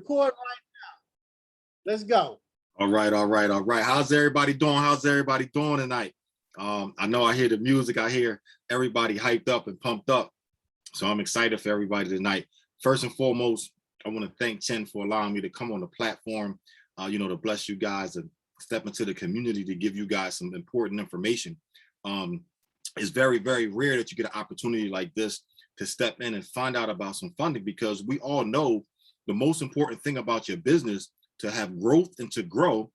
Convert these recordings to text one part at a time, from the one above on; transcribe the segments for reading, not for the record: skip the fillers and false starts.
record right now. Let's go. All right. How's everybody doing tonight? I know I hear the music. I hear everybody hyped up and pumped up. So I'm excited for everybody tonight. First and foremost, I want to thank Chen for allowing me to come on the platform, to bless you guys and step into the community to give you guys some important information. It's very, very rare that you get an opportunity like this to step in and find out about some funding, because we all know the most important thing about your business to have growth and to grow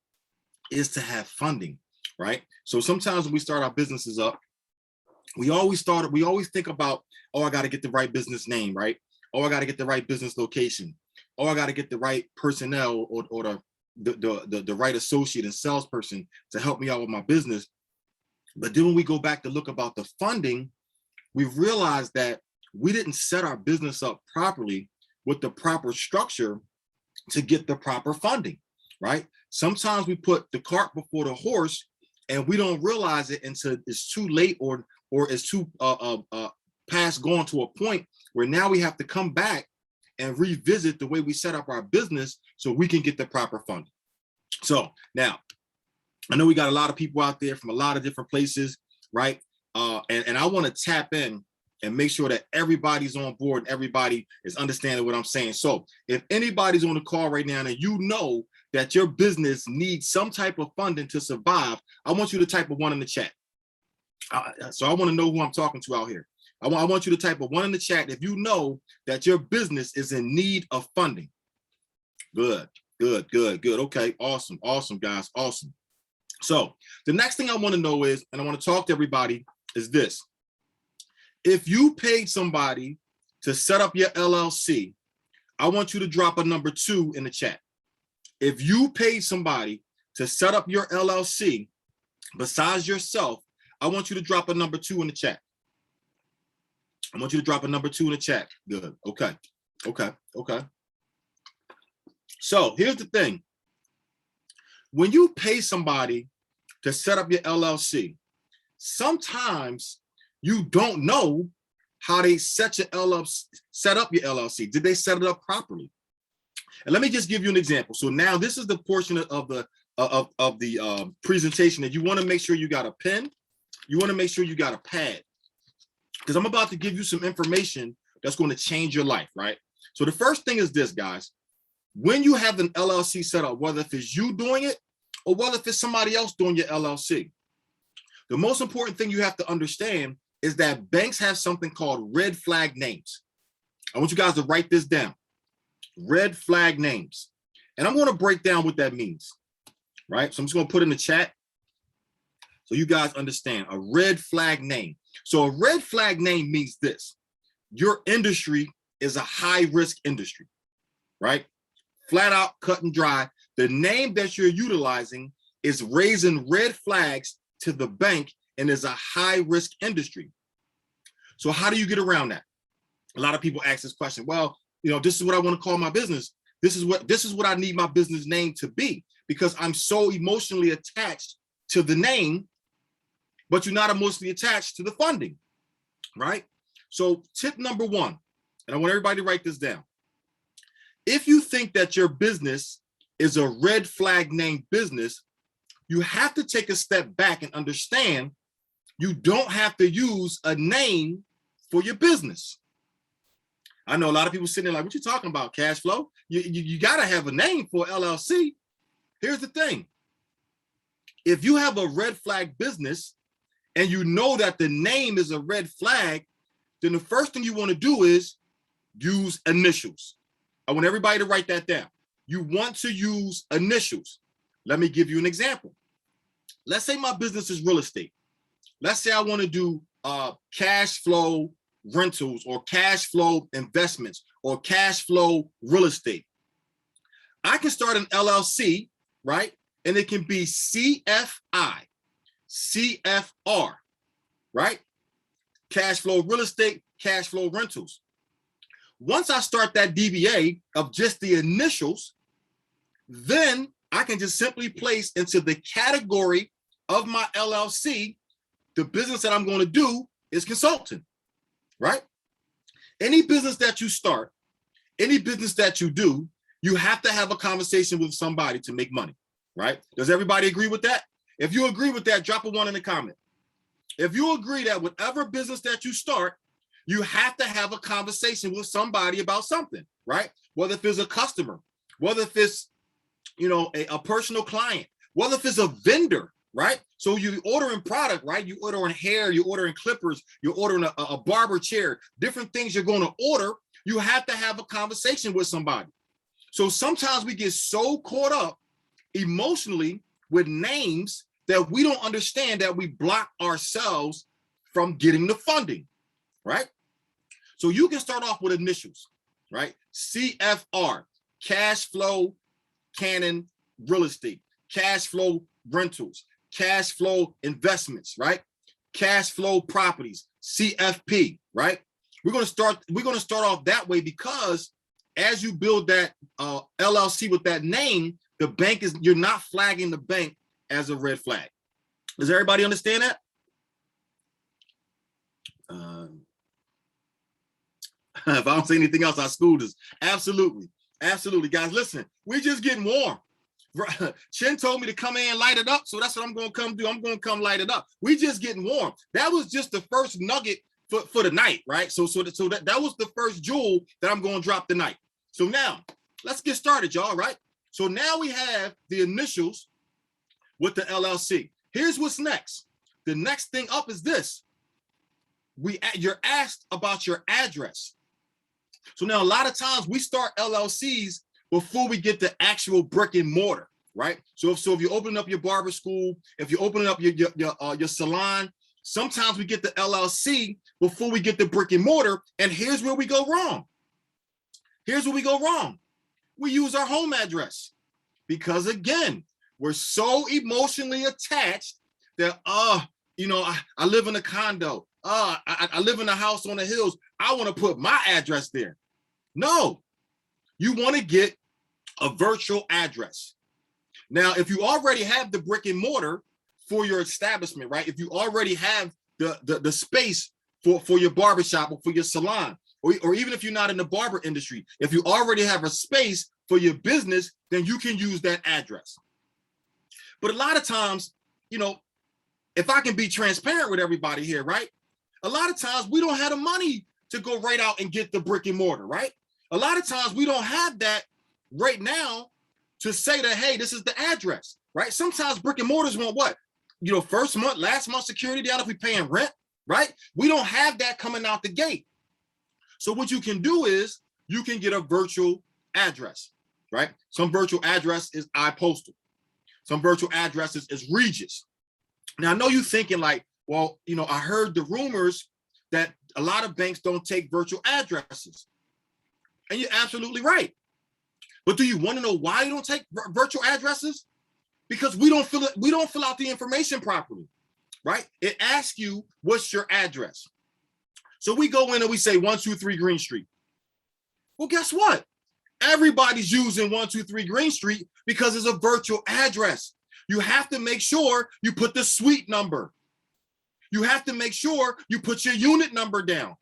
is to have funding, right? So sometimes when we start our businesses up, we always think about, oh, I got to get the right business name, right? Oh, I got to get the right business location. Oh, I got to get the right personnel or the right associate and salesperson to help me out with my business. But then when we go back to look about the funding, we've realized that we didn't set our business up properly with the proper structure to get the proper funding, right? Sometimes we put the cart before the horse and we don't realize it until it's too late or it's too past going to a point where now we have to come back and revisit the way we set up our business so we can get the proper funding. So now, I know we got a lot of people out there from a lot of different places, right? And I want to tap in and make sure that everybody's on board and everybody is understanding what I'm saying. So if anybody's on the call right now and you know that your business needs some type of funding to survive, I want you to type a 1 in the chat. So I want to know who I'm talking to out here. I want you to type a 1 in the chat if you know that your business is in need of funding. Good. Okay, awesome, guys, awesome. So the next thing I want to know is, and I want to talk to everybody, is this. If you paid somebody to set up your LLC, I want you to drop a number 2 in the chat. If you paid somebody to set up your LLC besides yourself, I want you to drop a number 2 in the chat. I want you to drop a number 2 in the chat. Good. Okay. So here's the thing. When you pay somebody to set up your LLC, sometimes you don't know how they set up your LLC. Did they set it up properly? And let me just give you an example. So now this is the portion of the presentation that you want to make sure you got a pen. You want to make sure you got a pad, because I'm about to give you some information that's going to change your life, right? So the first thing is this, guys. When you have an LLC set up, whether if it's you doing it or whether if it's somebody else doing your LLC, the most important thing you have to understand is that banks have something called red flag names. I want you guys to write this down. Red flag names. And I'm going to break down what that means, right? So I'm just going to put in the chat so you guys understand a red flag name. So a red flag name means this. Your industry is a high risk industry, right? Flat out, cut and dry. The name that you're utilizing is raising red flags to the bank and is a high risk industry. So how do you get around that? A lot of people ask this question. Well, this is what I want to call my business. This is what I need my business name to be, because I'm so emotionally attached to the name, but you're not emotionally attached to the funding, right? So tip number 1, and I want everybody to write this down. If you think that your business is a red flag name business, you have to take a step back and understand you don't have to use a name for your business. I know a lot of people sitting there like, what you talking about, cash flow? You got to have a name for LLC. Here's the thing. If you have a red flag business and you know that the name is a red flag, then the first thing you want to do is use initials. I want everybody to write that down. You want to use initials. Let me give you an example. Let's say my business is real estate. Let's say I want to do cash flow rentals or cash flow investments or cash flow real estate. I can start an LLC, right? And it can be CFI, CFR, right? Cash flow real estate, cash flow rentals. Once I start that DBA of just the initials, then I can just simply place into the category of my LLC, the business that I'm going to do is consulting, right? Any business that you start, any business that you do, You have to have a conversation with somebody to make money, right? Does everybody agree with that? If you agree with that, drop a 1 in the comment. If you agree that whatever business that you start, you have to have a conversation with somebody about something, right? Whether if it's a customer, whether if it's, a personal client, whether if it's a vendor, right? So you ordering product, right? You ordering hair, you ordering clippers, you're ordering a barber chair, different things you're going to order. You have to have a conversation with somebody. So sometimes we get so caught up emotionally with names that we don't understand that we block ourselves from getting the funding, right? So you can start off with initials, right? CFR, cash flow, Cannon, real estate, cash flow rentals, cash flow investments, right? Cash flow properties, CFP, right? We're going to start off that way, because as you build that LLC with that name, you're not flagging the bank as a red flag. Does everybody understand that? If I don't say anything else, I schooled us. Absolutely. Absolutely, guys. Listen, we're just getting warm. Chin told me to come in and light it up, so that's what I'm going to come do. I'm going to come light it up. We just getting warm. That was just the first nugget for the night, right? So that was the first jewel that I'm going to drop tonight. So now let's get started, y'all, right? So now we have the initials with the LLC. Here's what's next. The next thing up is this. You're asked about your address. So now a lot of times we start LLCs before we get the actual brick and mortar, right? So if you open up your barber school, if you open up your salon, sometimes we get the LLC before we get the brick and mortar. And here's where we go wrong. Here's where we go wrong. We use our home address because, again, we're so emotionally attached that, I live in a condo. I live in a house on the hills. I want to put my address there. No, you want to get a virtual address. Now, if you already have the brick and mortar for your establishment, right? If you already have the space for your barbershop or for your salon, or even if you're not in the barber industry, if you already have a space for your business, then you can use that address. But a lot of times, if I can be transparent with everybody here, right? A lot of times we don't have the money to go right out and get the brick and mortar, right? A lot of times we don't have that right now to say that, hey, this is the address, right? Sometimes brick and mortars want what? First month, last month security down if we paying rent, right? We don't have that coming out the gate. So what you can do is you can get a virtual address, right? Some virtual address is iPostal. Some virtual addresses is Regis. Now, I know you're thinking like, well, I heard the rumors that a lot of banks don't take virtual addresses. And you're absolutely right. But do you want to know why you don't take virtual addresses? Because we don't fill out the information properly, right? It asks you, what's your address? So we go in and we say 123 Green Street. Well, guess what? Everybody's using 123 Green Street because it's a virtual address. You have to make sure you put the suite number. You have to make sure you put your unit number down.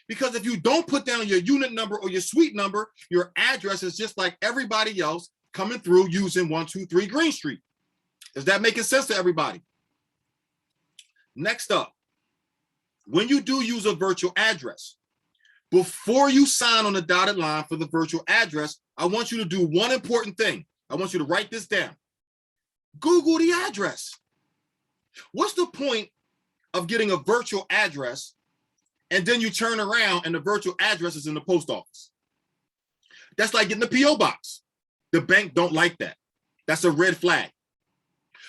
Because if you don't put down your unit number or your suite number, your address is just like everybody else coming through using 123 Green Street. Is that making sense to everybody? Next up, when you do use a virtual address, before you sign on the dotted line for the virtual address, I want you to do one important thing. I want you to write this down. Google the address. What's the point of getting a virtual address and then you turn around and the virtual address is in the post office? That's like getting a P.O. box. The bank don't like that. That's a red flag.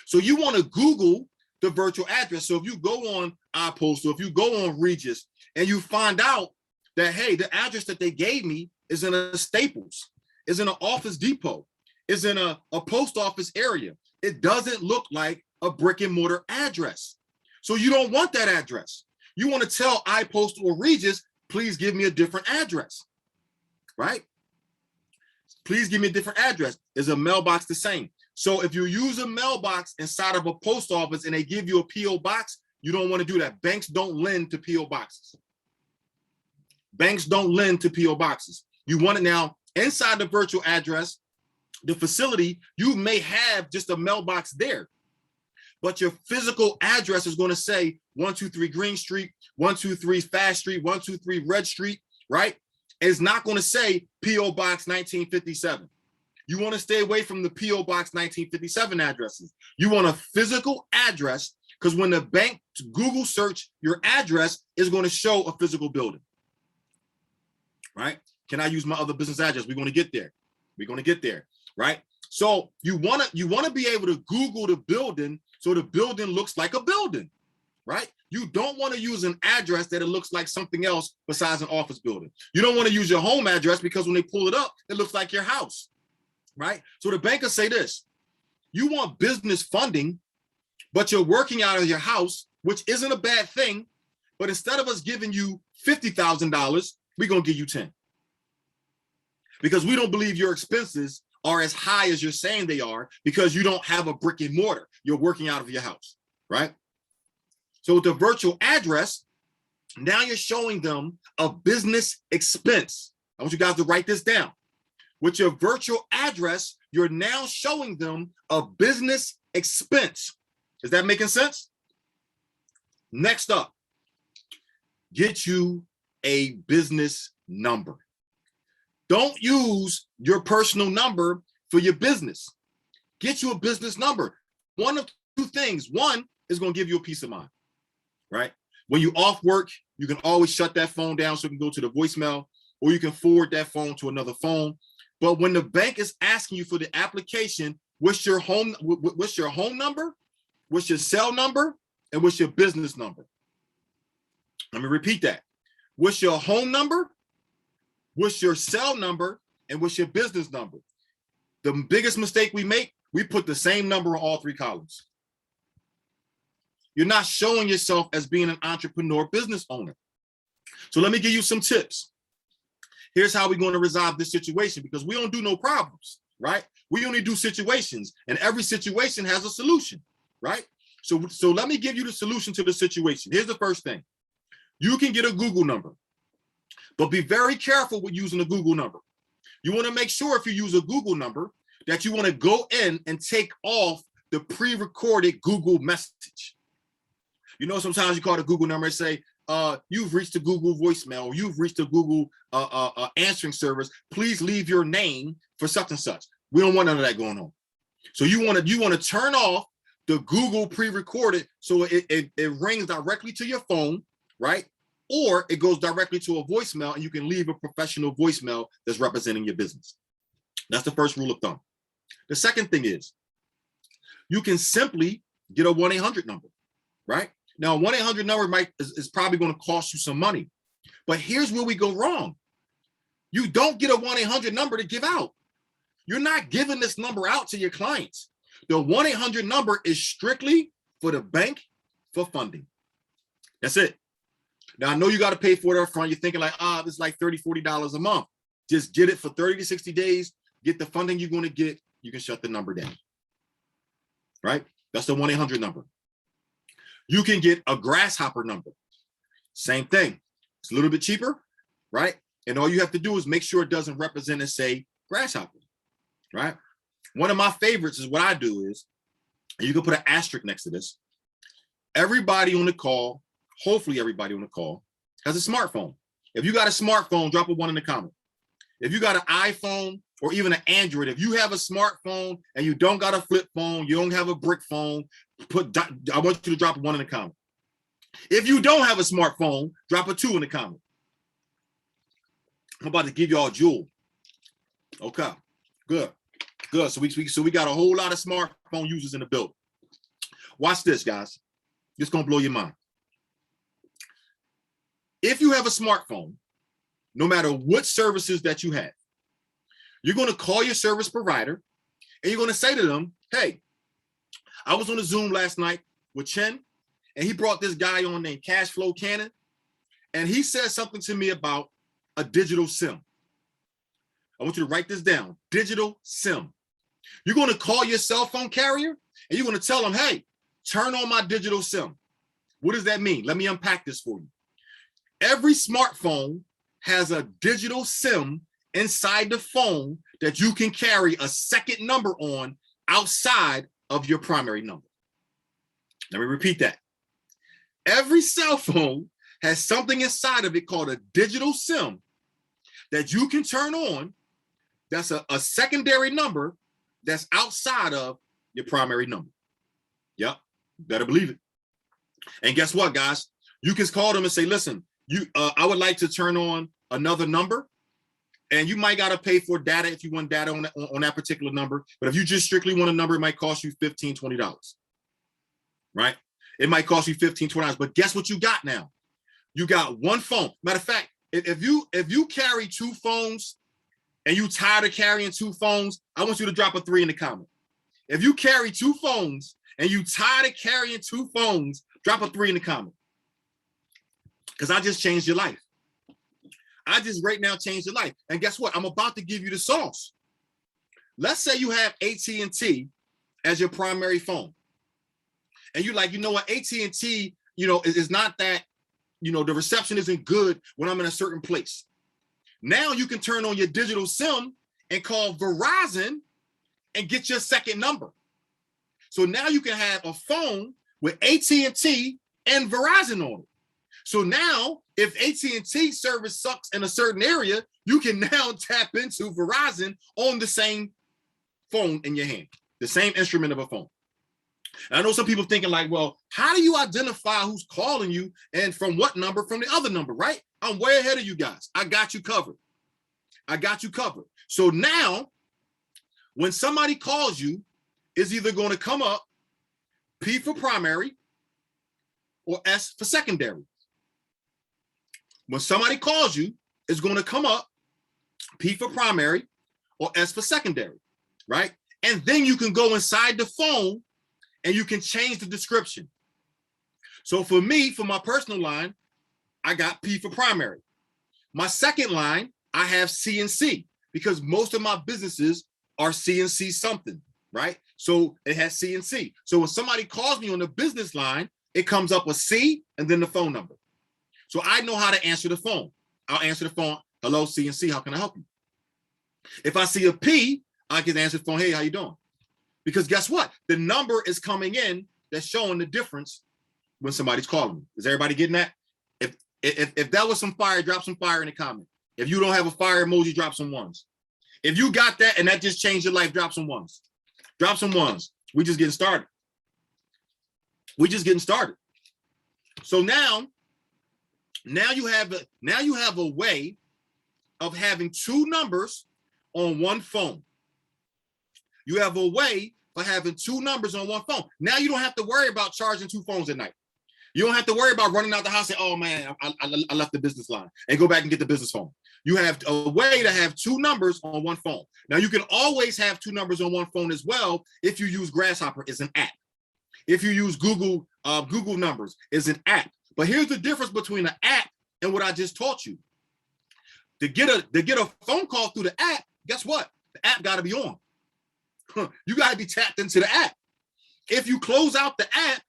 So you want to Google the virtual address. So if you go on iPostal, if you go on Regis and you find out that, hey, the address that they gave me is in a Staples, is in an Office Depot, is in a post office area. It doesn't look like a brick and mortar address. So you don't want that address. You want to tell iPostal or Regis, please give me a different address, right? Please give me a different address. Is a mailbox the same? So if you use a mailbox inside of a post office and they give you a P.O. box, you don't want to do that. Banks don't lend to P.O. boxes. Banks don't lend to P.O. boxes. You want it now inside the virtual address. the facility, you may have just a mailbox there, but your physical address is going to say 123 Green Street, 123 Fast Street, 123 Red Street, right? It's not going to say P.O. Box 1957. You want to stay away from the P.O. Box 1957 addresses. You want a physical address, because when the bank Google search your address, is going to show a physical building, right? Can I use my other business address? We're going to get there. We're going to get there, right? So you want to be able to Google the building so the building looks like a building, right? You don't want to use an address that it looks like something else besides an office building. You don't want to use your home address because when they pull it up, it looks like your house, right? So the bankers say this: you want business funding, but you're working out of your house, which isn't a bad thing. But instead of us giving you $50,000, we're going to give you 10. Because we don't believe your expenses are as high as you're saying they are, because you don't have a brick and mortar. You're working out of your house, right? So with the virtual address, now you're showing them a business expense. I want you guys to write this down. With your virtual address, you're now showing them a business expense. Is that making sense? Next up, get you a business number. Don't use your personal number for your business. Get you a business number. One of two things. One is going to give you a peace of mind, right? When you're off work, you can always shut that phone down so it can go to the voicemail, or you can forward that phone to another phone. But when the bank is asking you for the application, what's your home number, what's your cell number, and what's your business number? Let me repeat that. What's your home number, what's your cell number, and what's your business number? The biggest mistake we make, we put the same number on all three columns. You're not showing yourself as being an entrepreneur business owner. So let me give you some tips. Here's how we're going to resolve this situation, because we don't do no problems, right? We only do situations, and every situation has a solution, right? So let me give you the solution to the situation. Here's the first thing. You can get a Google number, but be very careful with using a Google number. You want to make sure if you use a Google number that you want to go in and take off the pre-recorded Google message. You know, sometimes you call the Google number and say, you've reached the Google voicemail, or you've reached the Google answering service. Please leave your name for such and such. We don't want none of that going on. So you want to turn off the Google pre-recorded so it rings directly to your phone, right? Or it goes directly to a voicemail, and you can leave a professional voicemail that's representing your business. That's the first rule of thumb. The second thing is you can simply get a 1-800 number, right? Now, a 1-800 number is probably going to cost you some money, but here's where we go wrong. You don't get a 1-800 number to give out. You're not giving this number out to your clients. The 1-800 number is strictly for the bank for funding. That's it. Now, I know you got to pay for it up front. You're thinking like, this is like $30, $40 a month. Just get it for 30 to 60 days, get the funding you're going to get, you can shut the number down, right? That's the 1-800 number. You can get a grasshopper number. Same thing. It's a little bit cheaper, right? And all you have to do is make sure it doesn't represent and say grasshopper, right? One of my favorites is what I do is, and you can put an asterisk next to this. Everybody on the call, hopefully everybody on the call, has a smartphone. If you got a smartphone, drop a 1 in the comment. If you got an iPhone or even an Android, if you have a smartphone and you don't got a flip phone, you don't have a brick phone, I want you to drop a 1 in the comment. If you don't have a smartphone, drop a 2 in the comment. I'm about to give y'all a jewel. Okay, good. So we got a whole lot of smartphone users in the building. Watch this, guys. It's gonna blow your mind. If you have a smartphone, no matter what services that you have, you're going to call your service provider and you're going to say to them, hey, I was on a Zoom last night with Chen, and he brought this guy on named Cashflow Cannon, and he said something to me about a digital SIM. I want you to write this down, digital SIM. You're going to call your cell phone carrier and you're going to tell them, hey, turn on my digital SIM. What does that mean? Let me unpack this for you. Every smartphone has a digital SIM inside the phone that you can carry a second number on outside of your primary number. Let me repeat that. Every cell phone has something inside of it called a digital SIM that you can turn on. That's a secondary number that's outside of your primary number. Yep, better believe it. And guess what, guys? You can call them and say, listen, I would like to turn on another number. And you might got to pay for data if you want data on that particular number. But if you just strictly want a number, it might cost you $15, $20, right? It might cost you $15, $20. But guess what you got now? You got one phone. Matter of fact, if you carry two phones and you tired of carrying two phones, I want you to drop a 3 in the comment. If you carry two phones and you tired of carrying two phones, drop a 3 in the comment. Because I just changed your life. I just right now changed your life. And guess what? I'm about to give you the sauce. Let's say you have AT&T as your primary phone. And you're like, you know what? AT&T, is not that, the reception isn't good when I'm in a certain place. Now you can turn on your digital SIM and call Verizon and get your second number. So now you can have a phone with AT&T and Verizon on it. So now, if AT&T service sucks in a certain area, you can now tap into Verizon on the same phone in your hand, the same instrument of a phone. And I know some people thinking like, well, how do you identify who's calling you and from what number from the other number, right? I'm way ahead of you guys. I got you covered. So now, when somebody calls you, it's either going to come up P for primary or S for secondary. When somebody calls you, it's going to come up P for primary or S for secondary, right? And then you can go inside the phone and you can change the description. So for me, for my personal line, I got P for primary. My second line, I have C and C because most of my businesses are C and C something, right? So it has C and C. So when somebody calls me on the business line, it comes up with C and then the phone number. So I know how to answer the phone. I'll answer the phone. Hello, C and C, how can I help you? If I see a P, I can answer the phone. Hey, how you doing? Because guess what? The number is coming in that's showing the difference when somebody's calling me. Is everybody getting that? If that was some fire, drop some fire in the comment. If you don't have a fire emoji, drop some ones. If you got that and that just changed your life, drop some ones. Drop some ones. We just getting started. So now you have a way of having two numbers on one phone. You have a way for having two numbers on one phone. Now you don't have to worry about charging two phones at night. You don't have to worry about running out the house and, oh man, I left the business line and go back and get the business phone. You have a way to have two numbers on one phone. Now you can always have two numbers on one phone as well if you use Grasshopper, it's an app. If you use Google Numbers, it's an app. But here's the difference between an app and what I just taught you. To get a phone call through the app, guess what? The app got to be on. You got to be tapped into the app. If you close out the app,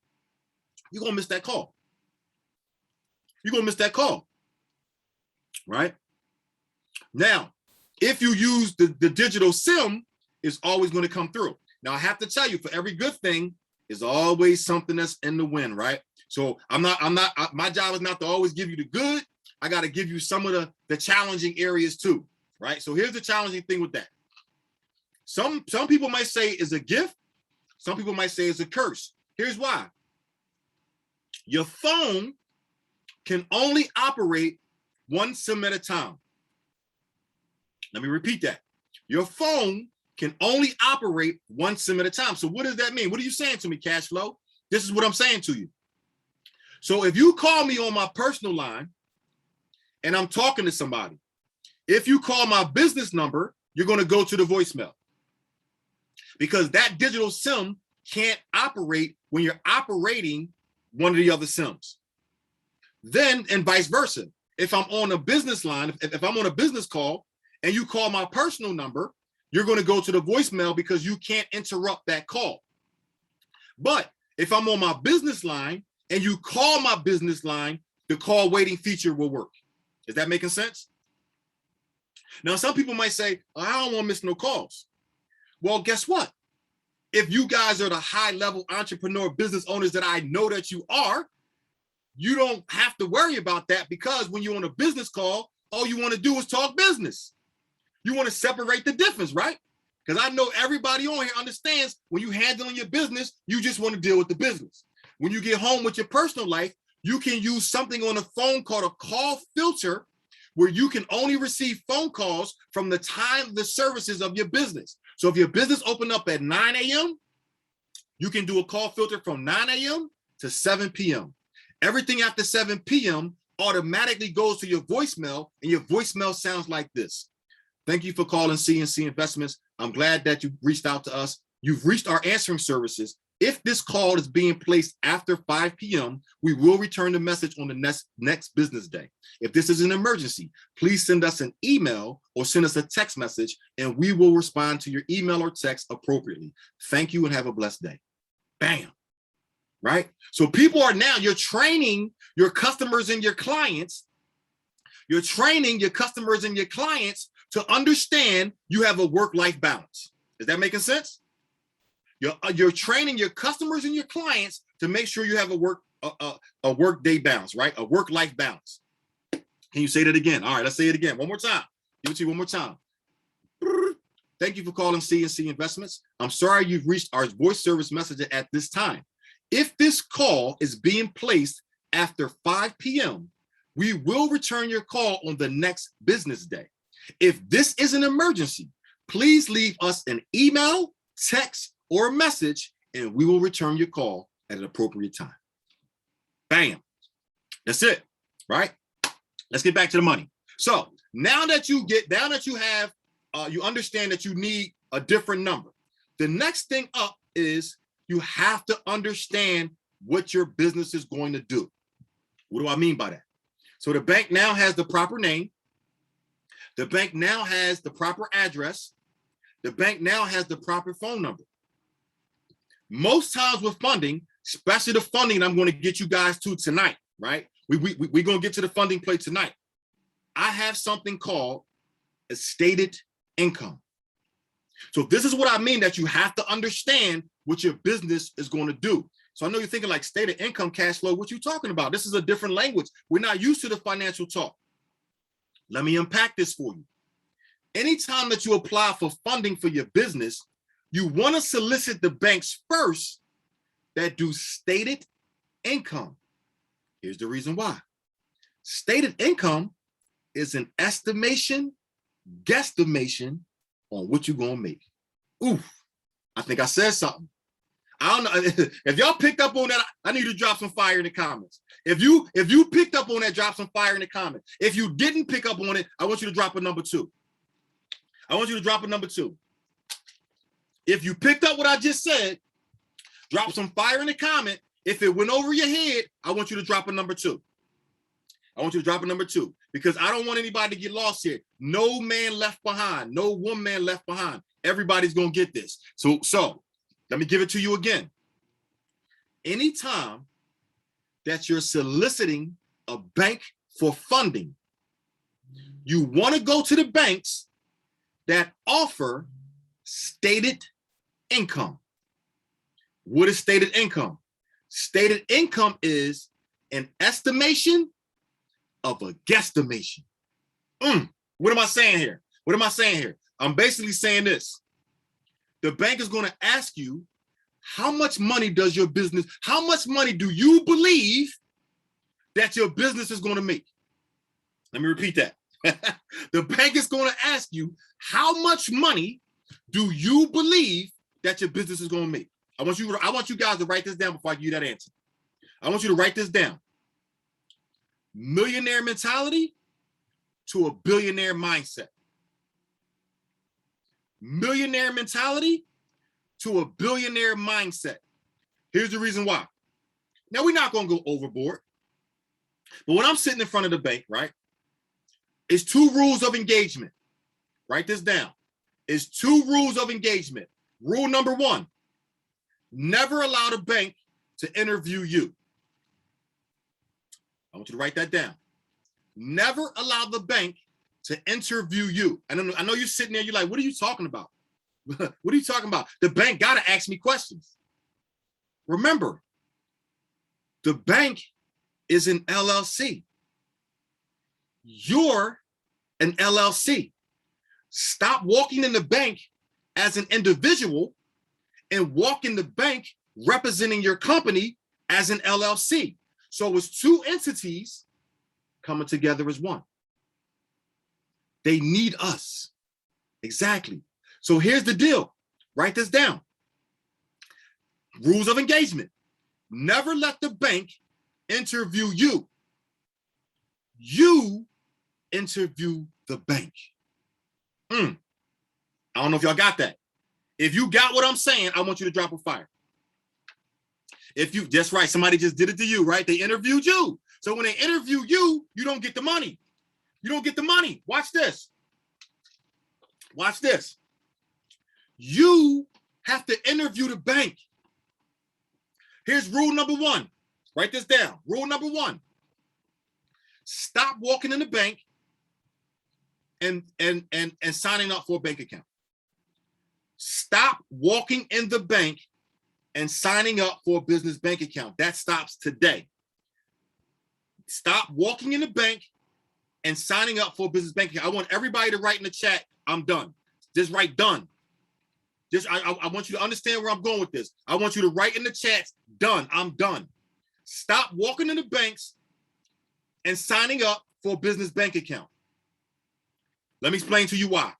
you're going to miss that call. Right? Now, if you use the digital SIM, it's always going to come through. Now, I have to tell you, for every good thing, there's always something that's in the wind, right? So my job is not to always give you the good. I got to give you some of the challenging areas too, right? So here's the challenging thing with that. Some people might say it's a gift. Some people might say it's a curse. Here's why. Your phone can only operate one SIM at a time. Let me repeat that. Your phone can only operate one SIM at a time. So what does that mean? What are you saying to me, Cash Flow? This is what I'm saying to you. So if you call me on my personal line and I'm talking to somebody, if you call my business number, you're going to go to the voicemail because that digital SIM can't operate when you're operating one of the other SIMs. Then, and vice versa. If I'm on a business line, if I'm on a business call and you call my personal number, you're going to go to the voicemail because you can't interrupt that call. But if I'm on my business line and you call my business line, the call waiting feature will work. Is that making sense? Now, some people might say, I don't want to miss no calls. Well, guess what? If you guys are the high-level entrepreneur business owners that I know that you are, you don't have to worry about that, because when you're on a business call, all you want to do is talk business. You want to separate the difference, right? Because I know everybody on here understands when you're handling your business, you just want to deal with the business. When you get home with your personal life, you can use something on the phone called a call filter, where you can only receive phone calls from the time of the services of your business. So if your business opened up at 9 a.m., you can do a call filter from 9 a.m. to 7 p.m. Everything after 7 p.m. automatically goes to your voicemail, and your voicemail sounds like this. Thank you for calling CNC Investments. I'm glad that you reached out to us. You've reached our answering services. If this call is being placed after 5 p.m., we will return the message on the next business day. If this is an emergency, please send us an email or send us a text message, and we will respond to your email or text appropriately. Thank you and have a blessed day. Bam. Right? So people are now, you're training your customers and your clients. You're training your customers and your clients to understand you have a work-life balance. Is that making sense? You're training your customers and your clients to make sure you have a work-day balance, right? A work-life balance. Can you say that again? All right, let's say it again. One more time. Give it to you one more time. Thank you for calling CNC Investments. I'm sorry you've reached our voice service messenger at this time. If this call is being placed after 5 p.m., we will return your call on the next business day. If this is an emergency, please leave us an email, text, or a message, and we will return your call at an appropriate time. Bam. That's it, right? Let's get back to the money. So now that you understand that you need a different number. The next thing up is you have to understand what your business is going to do. What do I mean by that? So the bank now has the proper name. The bank now has the proper address. The bank now has the proper phone number. Most times with funding, especially the funding I'm going to get you guys to tonight, right? We're going to get to the funding play tonight. I have something called a stated income. So this is what I mean, that you have to understand what your business is going to do. So I know you're thinking like stated income, cash flow, what you talking about? This is a different language. We're not used to the financial talk. Let me unpack this for you. Anytime that you apply for funding for your business, you want to solicit the banks first that do stated income. Here's the reason why. Stated income is an estimation, guesstimation on what you're going to make. Oof, I think I said something. I don't know if y'all picked up on that. I need you to drop some fire in the comments. If you picked up on that, drop some fire in the comments. If you didn't pick up on it, I want you to drop a number 2. I want you to drop a number 2. If you picked up what I just said, drop some fire in the comment. If it went over your head, I want you to drop a number 2. I want you to drop a number 2, because I don't want anybody to get lost here. No man left behind. No woman left behind. Everybody's going to get this. So let me give it to you again. Anytime that you're soliciting a bank for funding, you want to go to the banks that offer stated income. What is stated income? Stated income is an estimation of a guesstimation. What am I saying here? What am I saying here? I'm basically saying this. The bank is going to ask you, how much money does your business, how much money do you believe that your business is going to make? Let me repeat that. The bank is going to ask you, how much money do you believe that your business is going to make? I want you guys to write this down before I give you that answer. I want you to write this down. Millionaire mentality to a billionaire mindset. Millionaire mentality to a billionaire mindset. Here's the reason why. Now, we're not going to go overboard, but when I'm sitting in front of the bank, right, it's 2 rules of engagement. Write this down. It's 2 rules of engagement. Rule number 1, never allow the bank to interview you. I want you to write that down. Never allow the bank to interview you. And I know you're sitting there, you're like, what are you talking about? What are you talking about? The bank got to ask me questions. Remember, the bank is an LLC. You're an LLC. Stop walking in the bank as an individual and walk in the bank representing your company as an LLC. So it's two entities coming together as one. They need us. Exactly. So here's the deal. Write this down. Rules of engagement. Never let the bank interview you. You interview the bank. I don't know if y'all got that. If you got what I'm saying, I want you to drop a fire. If you, that's right, somebody just did it to you, right? They interviewed you. So when they interview you, you don't get the money. You don't get the money. Watch this. Watch this. You have to interview the bank. Here's rule number one. Write this down. Rule number one. Stop walking in the bank and signing up for a bank account. Stop walking in the bank and signing up for a business bank account. That stops today. Stop walking in the bank and signing up for a business bank account. I want everybody to write in the chat, I'm done. Just write done. Just I want you to understand where I'm going with this. I want you to write in the chat, done, I'm done. Stop walking in the banks and signing up for a business bank account. Let me explain to you why.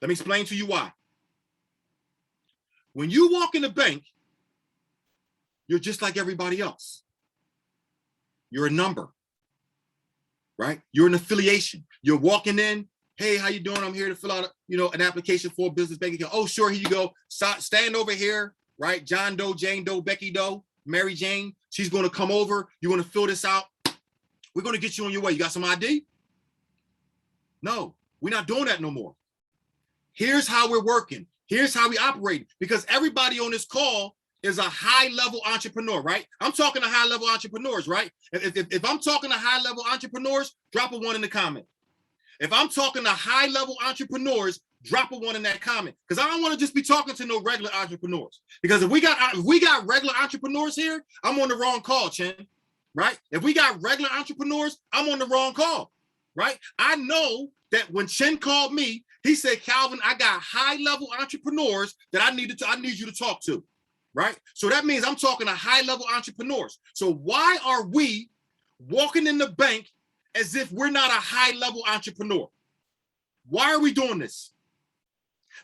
Let me explain to you why. When you walk in the bank, you're just like everybody else. You're a number, right? You're an affiliation. You're walking in, hey, how you doing? I'm here to fill out, an application for a business bank account. Oh, sure, here you go. Stand over here, right? John Doe, Jane Doe, Becky Doe, Mary Jane. She's going to come over. You're going to fill this out. We're going to get you on your way. You got some ID? No, we're not doing that no more. Here's how we're working. Here's how we operate. Because everybody on this call is a high-level entrepreneur, right? I'm talking to high-level entrepreneurs, right? If I'm talking to high-level entrepreneurs, drop a 1 in the comment. If I'm talking to high-level entrepreneurs, drop a 1 in that comment. Because I don't want to just be talking to no regular entrepreneurs. Because if we got regular entrepreneurs here, I'm on the wrong call, Chen, right? If we got regular entrepreneurs, I'm on the wrong call, right? I know that when Chen called me, he said, Calvin, I got high-level entrepreneurs that I need you to talk to, right? So that means I'm talking to high-level entrepreneurs. So why are we walking in the bank as if we're not a high-level entrepreneur? Why are we doing this?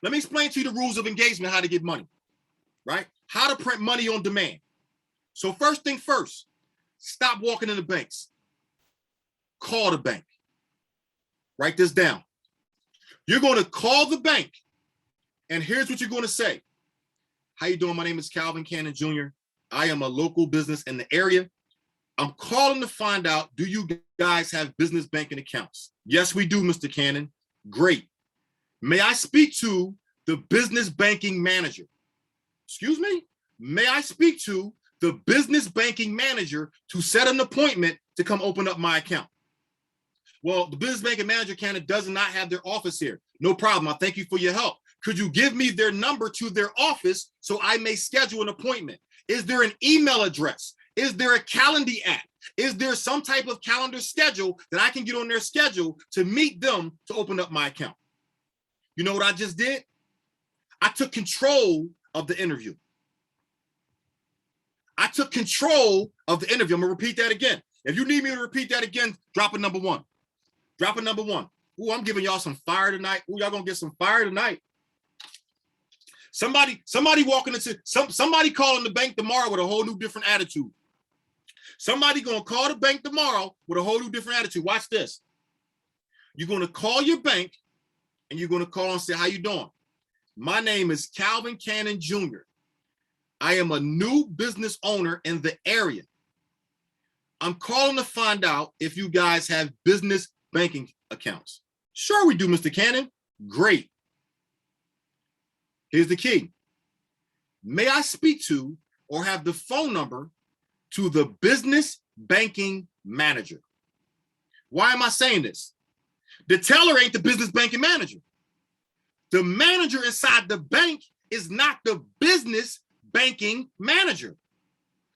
Let me explain to you the rules of engagement, how to get money, right? How to print money on demand. So first thing first, stop walking in the banks. Call the bank. Write this down. You're going to call the bank, and here's what you're going to say. How you doing? My name is Calvin Cannon Jr. I am a local business in the area. I'm calling to find out, do you guys have business banking accounts? Yes, we do, Mr. Cannon. Great. May I speak to the business banking manager? Excuse me? May I speak to the business banking manager to set an appointment to come open up my account? Well, the business banking manager, Cannon, does not have their office here. No problem. I thank you for your help. Could you give me their number to their office so I may schedule an appointment? Is there an email address? Is there a calendar app? Is there some type of calendar schedule that I can get on their schedule to meet them to open up my account? You know what I just did? I took control of the interview. I took control of the interview. I'm gonna repeat that again. If you need me to repeat that again, drop a number 1. Drop a number 1. Ooh, I'm giving y'all some fire tonight. Ooh, y'all gonna get some fire tonight. Somebody walking into somebody calling the bank tomorrow with a whole new different attitude. Somebody gonna call the bank tomorrow with a whole new different attitude. Watch this. You're gonna call your bank and you're gonna call and say, how you doing? My name is Calvin Cannon Jr. I am a new business owner in the area. I'm calling to find out if you guys have business banking accounts. Sure we do, Mr. Cannon. Great. Here's the key. May I speak to or have the phone number to the business banking manager? Why am I saying this? The teller ain't the business banking manager. The manager inside the bank is not the business banking manager.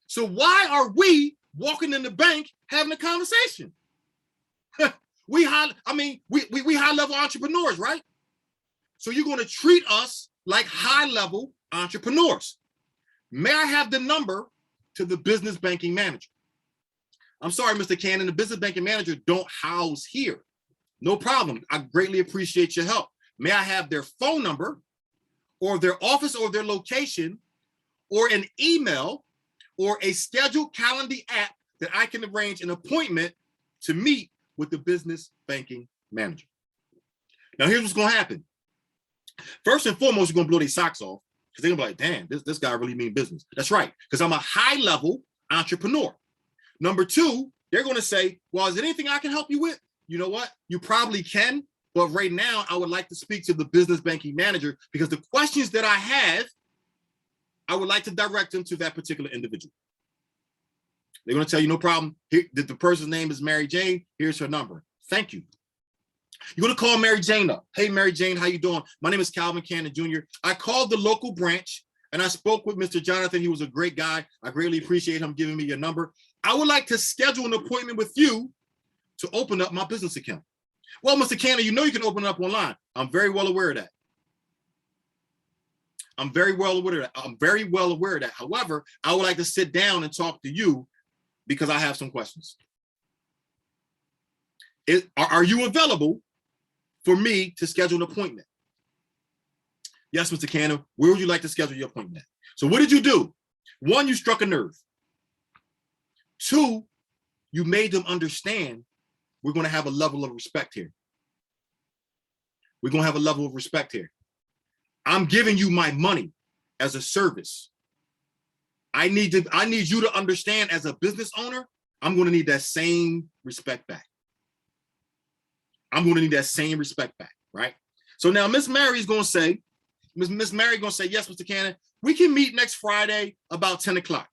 So why are we walking in the bank having a conversation? we high level entrepreneurs, right? So you're going to treat us like high level entrepreneurs. May I have the number to the business banking manager? I'm sorry, Mr. Cannon, the business banking manager don't house here. No problem. I greatly appreciate your help. May I have their phone number or their office or their location or an email or a scheduled calendar app that I can arrange an appointment to meet with the business banking manager? Now, here's what's going to happen. First and foremost, you're going to blow their socks off because they're going to be like, damn, this guy really mean business. That's right, because I'm a high-level entrepreneur. Number two, they're going to say, well, is there anything I can help you with? You know what? You probably can, but right now, I would like to speak to the business banking manager because the questions that I have, I would like to direct them to that particular individual. They're going to tell you, no problem. Here, the person's name is Mary Jane. Here's her number. Thank you. You're going to call Mary Jane up. Hey, Mary Jane, how you doing? My name is Calvin Cannon Jr. I called the local branch and I spoke with Mr. Jonathan. He was a great guy. I greatly appreciate him giving me your number. I would like to schedule an appointment with you to open up my business account. Well, Mr. Cannon, you know you can open it up online. I'm very well aware of that. I'm very well aware of that. However, I would like to sit down and talk to you because I have some questions. Are you available for me to schedule an appointment? Yes, Mr. Cannon. Where would you like to schedule your appointment? So what did you do? One, you struck a nerve. Two, you made them understand we're going to have a level of respect here. We're going to have a level of respect here. I'm giving you my money as a service. I need you to understand as a business owner, I'm going to need that same respect back. I'm going to need that same respect back, right? So now Miss Mary's going to say, Miss Mary going to say, yes, Mr. Cannon, we can meet next Friday about 10 o'clock.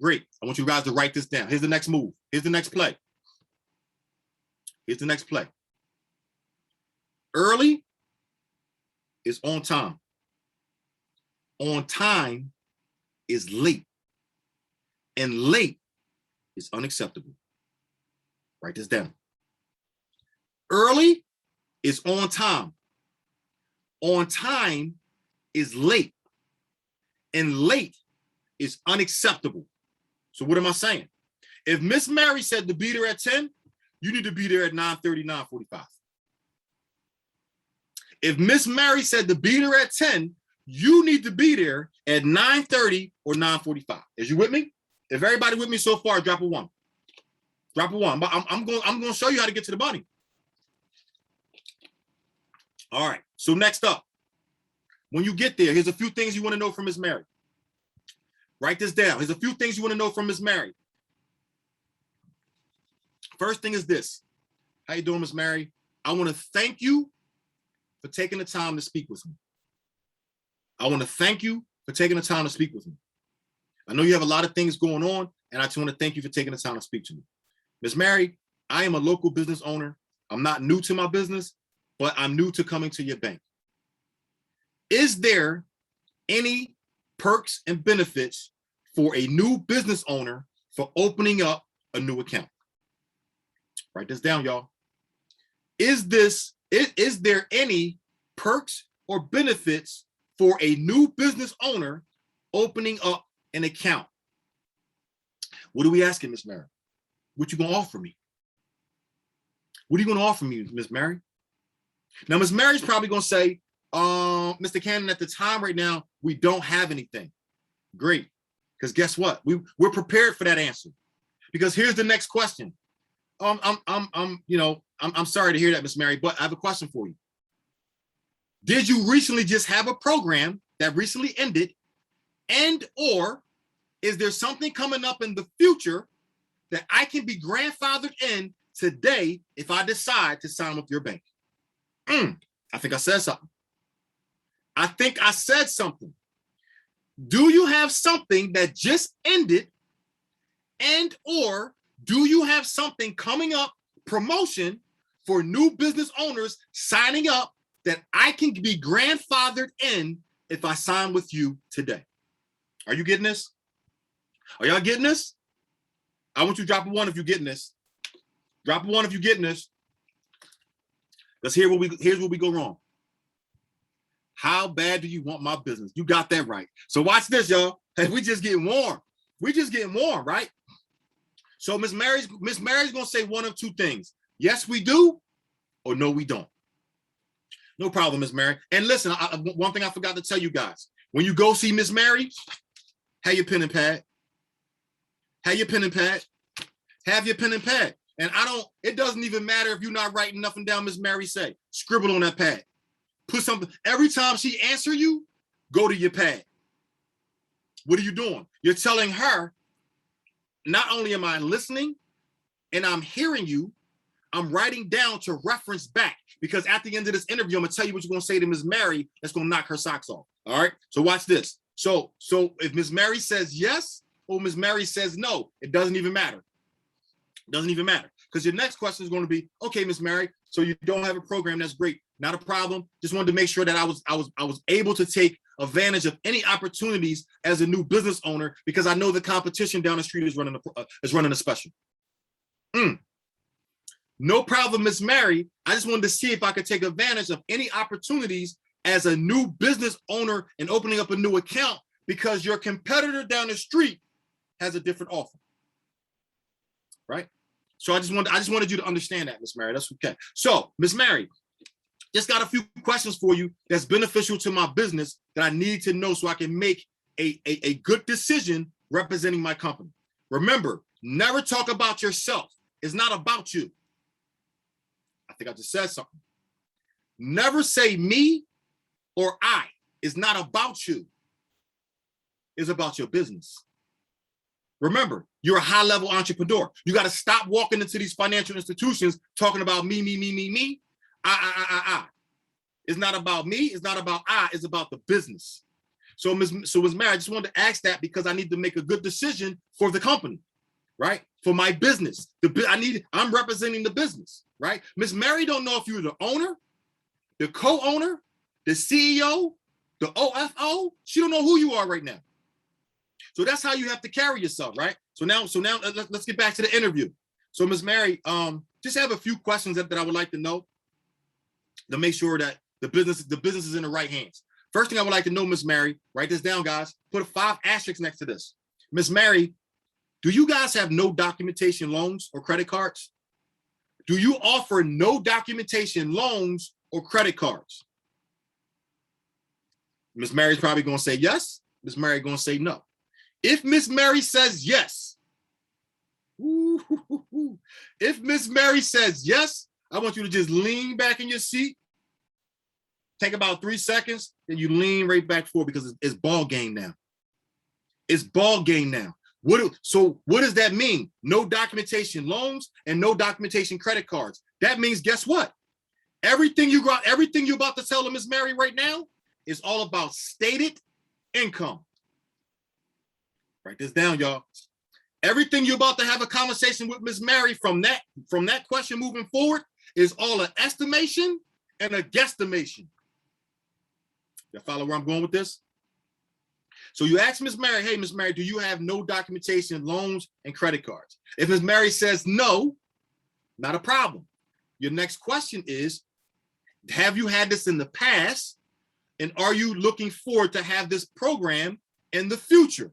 Great. I want you guys to write this down. Here's the next move. Here's the next play. Here's the next play. Early is on time. On time is late. And late is unacceptable. Write this down. Early is on time. On time is late. And late is unacceptable. So what am I saying? If Miss Mary said to be there at 10, you need to be there at 9:30, 9:45. If Miss Mary said to be there at 10, you need to be there at 9:30 or 9:45. Is you with me? If everybody with me so far, drop a one. Drop a one. But I'm going to show you how to get to the money. All right. So next up, when you get there, here's a few things you want to know from Miss Mary. Write this down. Here's a few things you want to know from Miss Mary. First thing is this. How you doing, Miss Mary? I want to thank you for taking the time to speak with me. I want to thank you for taking the time to speak with me. I know you have a lot of things going on, and I just want to thank you for taking the time to speak to me. Miss Mary, I am a local business owner. I'm not new to my business, but I'm new to coming to your bank. Is there any perks and benefits for a new business owner for opening up a new account? Write this down, y'all. Is there any perks or benefits for a new business owner opening up an account? What are we asking, Miss Mary? What you gonna offer me? What are you gonna offer me, Miss Mary? Now, Miss Mary's probably gonna say, Mr. Cannon, at the time right now, we don't have anything. Great, because guess what? We're prepared for that answer. Because here's the next question. I'm sorry to hear that, Miss Mary, but I have a question for you. Did you recently just have a program that recently ended, and or is there something coming up in the future that I can be grandfathered in today if I decide to sign with your bank? I think I said something. I think I said something. Do you have something that just ended, and or do you have something coming up, promotion, for new business owners signing up that I can be grandfathered in if I sign with you today. Are you getting this? Are y'all getting this? I want you to drop a 1 if you're getting this. Drop a 1 if you're getting this. Here's where we go wrong. How bad do you want my business? You got that right. So watch this, y'all. Hey, we just getting warm. We just getting warm, right? So Miss Mary's gonna say one of two things. Yes, we do, or no, we don't. No problem, Miss Mary. And listen, one thing I forgot to tell you guys. When you go see Miss Mary, have your pen and pad. Have your pen and pad. Have your pen and pad. And it doesn't even matter if you're not writing nothing down Miss Mary say. Scribble on that pad. Put something. Every time she answer you, go to your pad. What are you doing? You're telling her, not only am I listening and I'm hearing you, I'm writing down to reference back, because at the end of this interview, I'm gonna tell you what you're gonna say to Miss Mary that's gonna knock her socks off. All right. So watch this. So if Miss Mary says yes or Miss Mary says no, it doesn't even matter. It doesn't even matter, because your next question is going to be, okay, Miss Mary, so you don't have a program. That's great. Not a problem. Just wanted to make sure that I was able to take advantage of any opportunities as a new business owner, because I know the competition down the street is running a special. No problem, Miss Mary. I just wanted to see if I could take advantage of any opportunities as a new business owner and opening up a new account, because your competitor down the street has a different offer. Right? So I just wanted you to understand that, Miss Mary. That's okay. So, Miss Mary, just got a few questions for you that's beneficial to my business that I need to know so I can make a good decision representing my company. Remember, never talk about yourself. It's not about you. I think I just said something. Never say me or I. It's not about you. It's about your business. Remember, you're a high-level entrepreneur. You got to stop walking into these financial institutions talking about me, I. It's not about me. It's not about I. It's about the business. So Ms. Mary, I just wanted to ask that because I need to make a good decision for the company, right? For my business. I'm representing the business, right? Ms. Mary don't know if you're the owner, the co-owner, the CEO, the OFO. She don't know who you are right now. So that's how you have to carry yourself, right? So now let's get back to the interview. So Ms. Mary, just have a few questions that I would like to know to make sure that the business is in the right hands. First thing I would like to know, Ms. Mary, write this down, guys. Put a 5 asterisks next to this. Ms. Mary, do you guys have no documentation loans or credit cards? Do you offer no documentation loans or credit cards? Ms. Mary's probably going to say yes. Ms. Mary going to say no. If Miss Mary says yes, if Miss Mary says yes, I want you to just lean back in your seat, take about 3 seconds, then you lean right back forward, because it's ball game now. It's ball game now. So what does that mean? No documentation loans and no documentation credit cards. That means, guess what? Everything you're about to tell them, Miss Mary, right now is all about stated income. Write this down, y'all. Everything you're about to have a conversation with Miss Mary from that question moving forward is all an estimation and a guesstimation. You follow where I'm going with this? So you ask Miss Mary, hey, Miss Mary, do you have no documentation, loans, and credit cards? If Miss Mary says no, not a problem. Your next question is, have you had this in the past? And are you looking forward to have this program in the future?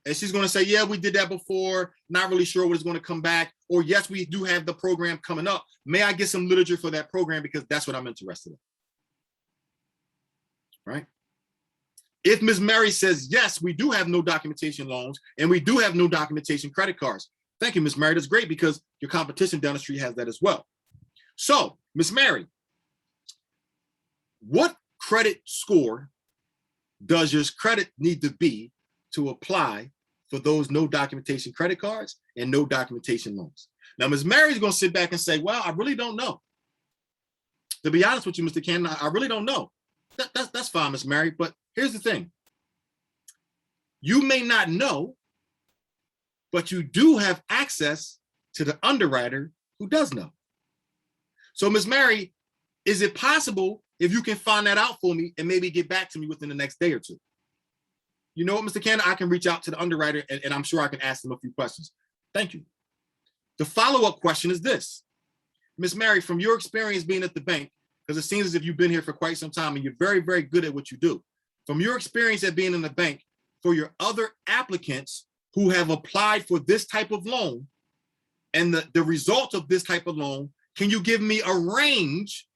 And she's going to say, yeah, we did that before. Not really sure what is going to come back. Or yes, we do have the program coming up. May I get some literature for that program? Because that's what I'm interested in. Right? If Ms. Mary says, yes, we do have no documentation loans and we do have no documentation credit cards. Thank you, Ms. Mary. That's great, because your competition down the street has that as well. So, Ms. Mary, what credit score does your credit need to be to apply for those no documentation credit cards and no documentation loans? Now, Ms. Mary's going to sit back and say, well, I really don't know. To be honest with you, Mr. Cannon, I really don't know. That's fine, Ms. Mary, but here's the thing. You may not know, but you do have access to the underwriter who does know. So, Ms. Mary, is it possible if you can find that out for me and maybe get back to me within the next day or two? You know what, Mr. Cannon, I can reach out to the underwriter and I'm sure I can ask them a few questions. Thank you. The follow-up question is this. Ms. Mary, from your experience being at the bank, because it seems as if you've been here for quite some time and you're very, very good at what you do. From your experience at being in the bank, for your other applicants who have applied for this type of loan and the result of this type of loan, can you give me a range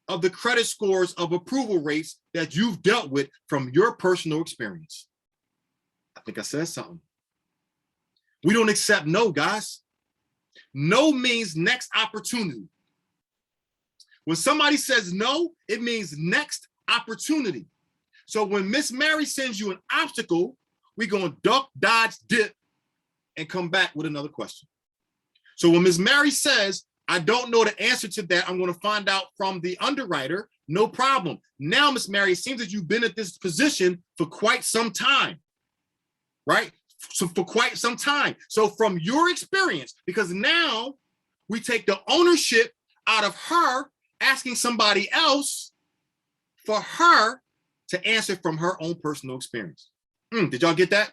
of the credit scores of approval rates that you've dealt with from your personal experience? I think I said something. We don't accept no, guys. No means next opportunity. When somebody says no, it means next opportunity. So when Miss Mary sends you an obstacle, we're going to duck, dodge, dip, and come back with another question. So when Miss Mary says, I don't know the answer to that, I'm going to find out from the underwriter, no problem. Now, Miss Mary, it seems that you've been at this position for quite some time, right? So for quite some time. So from your experience, because now we take the ownership out of her asking somebody else for her to answer from her own personal experience. Did y'all get that?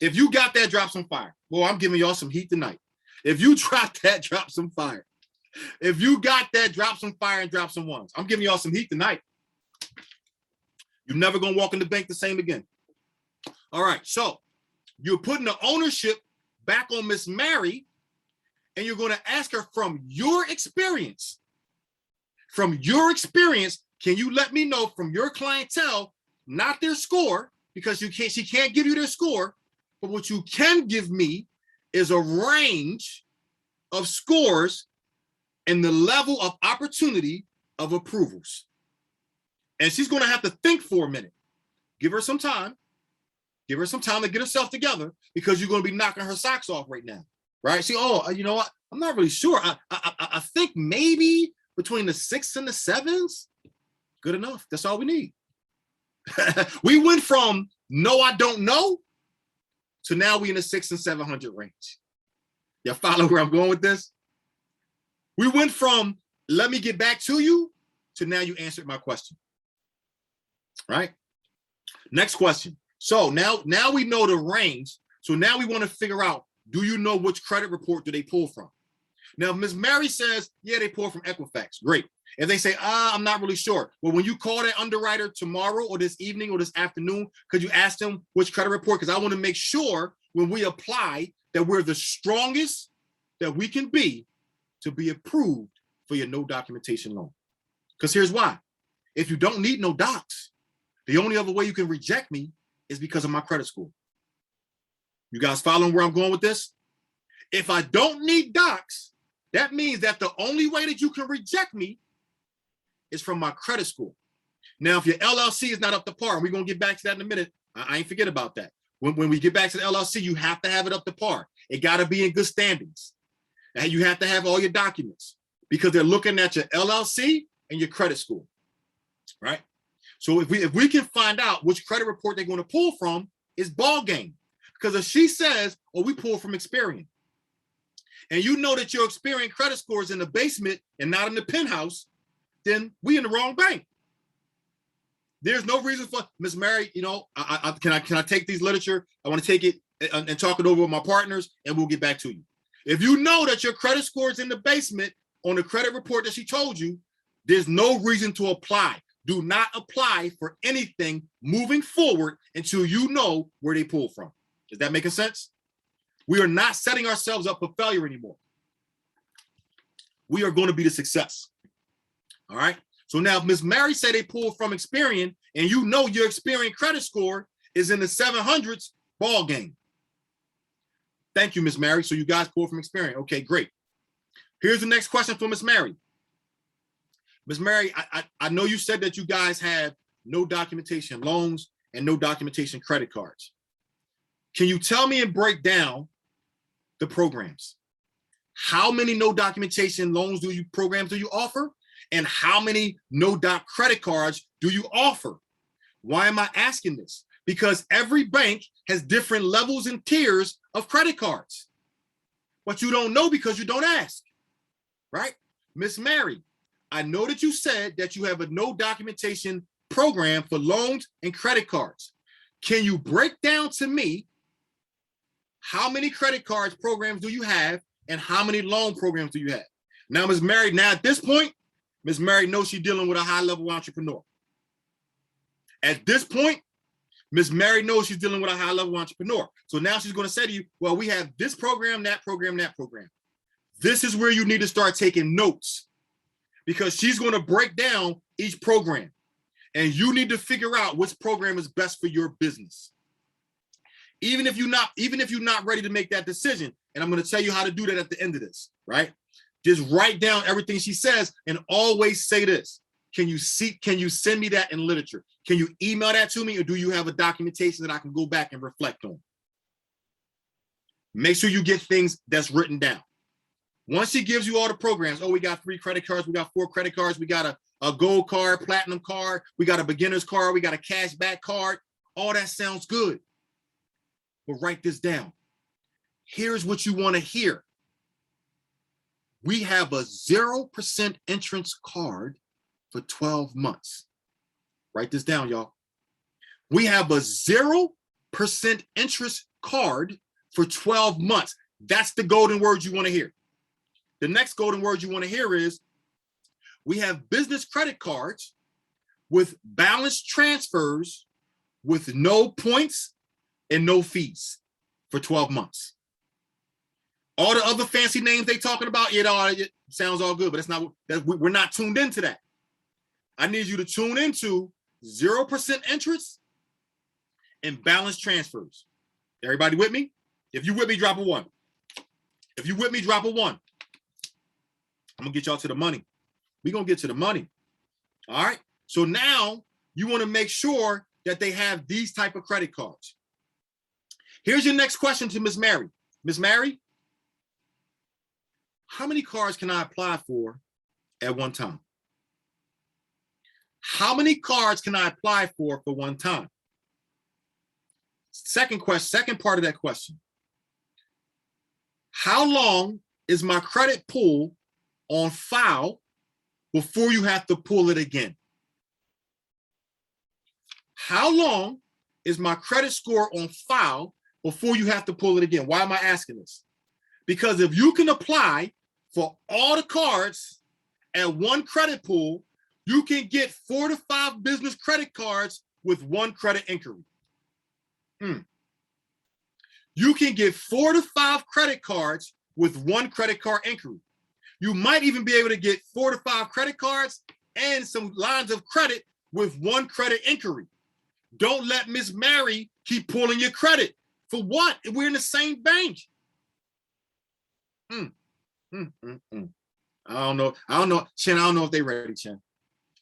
If you got that, drop some fire. Well, I'm giving y'all some heat tonight. If you drop that, drop some fire. If you got that, drop some fire and drop some ones. I'm giving y'all some heat tonight. You're never going to walk in the bank the same again. All right, so you're putting the ownership back on Miss Mary, and you're going to ask her from your experience. From your experience, can you let me know from your clientele, not their score, because she can't give you their score, but what you can give me is a range of scores and the level of opportunity of approvals. And she's going to have to think for a minute. Give her some time. Give her some time to get herself together, because you're going to be knocking her socks off right now, right? You know what? I'm not really sure. I think maybe between the 6 and the 7s, good enough. That's all we need. We went from no, I don't know, to now we in the 600 and 700 range. You follow where I'm going with this? We went from let me get back to you to now you answered my question. Right? Next question. So now we know the range. So now we want to figure out, do you know which credit report do they pull from? Now, Ms. Mary says, yeah, they pull from Equifax. Great. If they say, I'm not really sure. Well, when you call that underwriter tomorrow or this evening or this afternoon, could you ask them which credit report? Because I want to make sure when we apply that we're the strongest that we can be to be approved for your no documentation loan. Because here's why. If you don't need no docs, the only other way you can reject me is because of my credit score. You guys following where I'm going with this? If I don't need docs, that means that the only way that you can reject me is from my credit score. Now, if your LLC is not up to par, and we're going to get back to that in a minute, I ain't forget about that. When we get back to the LLC, you have to have it up to par. It got to be in good standings. And you have to have all your documents, because they're looking at your LLC and your credit score, right? So if we can find out which credit report they're going to pull from, it's ball game. Because if she says, oh, we pull from Experian, and you know that your Experian credit score is in the basement and not in the penthouse, then we in the wrong bank. There's no reason for Ms. Mary, you know, can I take these literature? I want to take it and talk it over with my partners, and we'll get back to you. If you know that your credit score is in the basement on the credit report that she told you, there's no reason to apply. Do not apply for anything moving forward until you know where they pull from. Is that making sense? We are not setting ourselves up for failure anymore. We are going to be the success. All right. So now if Ms. Mary said they pull from Experian and you know your Experian credit score is in the 700s, ball game. Thank you, Ms. Mary. So you guys pull from Experian. Okay, great. Here's the next question for Ms. Mary. Ms. Mary, I know you said that you guys have no documentation loans and no documentation credit cards. Can you tell me and break down the programs? How many no documentation loans programs do you offer? And how many no doc credit cards do you offer? Why am I asking this? Because every bank has different levels and tiers of credit cards. But you don't know because you don't ask. right? Miss Mary, I know that you said that you have a no documentation program for loans and credit cards. Can you break down to me how many credit cards programs do you have and how many loan programs do you have? Now, Miss Mary, now at this point, Miss Mary knows she's dealing with a high-level entrepreneur. At this point, Miss Mary knows she's dealing with a high-level entrepreneur. So now she's going to say to you, well, we have this program, that program, that program. This is where you need to start taking notes, because she's going to break down each program, and you need to figure out which program is best for your business. Even if you're not ready to make that decision, and I'm going to tell you how to do that at the end of this, right? Just write down everything she says and always say this. Can you send me that in literature? Can you email that to me, or do you have a documentation that I can go back and reflect on? Make sure you get things that's written down. Once she gives you all the programs, oh, we got 3 credit cards, we got 4 credit cards, we got a gold card, platinum card, we got a beginner's card, we got a cashback card. All that sounds good. But write this down. Here's what you want to hear. We have a 0% interest card for 12 months. Write this down, y'all. We have a 0% interest card for 12 months. That's the golden word you want to hear. The next golden word you want to hear is, we have business credit cards with balance transfers with no points and no fees for 12 months. All the other fancy names they talking about, it sounds all good, but we're not tuned into that. I need you to tune into 0% interest and balance transfers. Everybody with me? If you with me, drop a 1. If you with me, drop a 1. I'm gonna get y'all to the money. We're gonna get to the money. All right. So now you want to make sure that they have these type of credit cards. Here's your next question to Miss Mary. Miss Mary, how many cards can I apply for at one time? How many cards can I apply for one time? Second part of that question. How long is my credit pull on file before you have to pull it again? How long is my credit score on file before you have to pull it again? Why am I asking this? Because if you can apply for all the cards at one credit pool, you can get 4 to 5 business credit cards with one credit inquiry. You can get 4 to 5 credit cards with one credit card inquiry. You might even be able to get 4 to 5 credit cards and some lines of credit with one credit inquiry. Don't let Miss Mary keep pulling your credit. For what? We're in the same bank. I don't know. Chen, I don't know if they ready, Chen.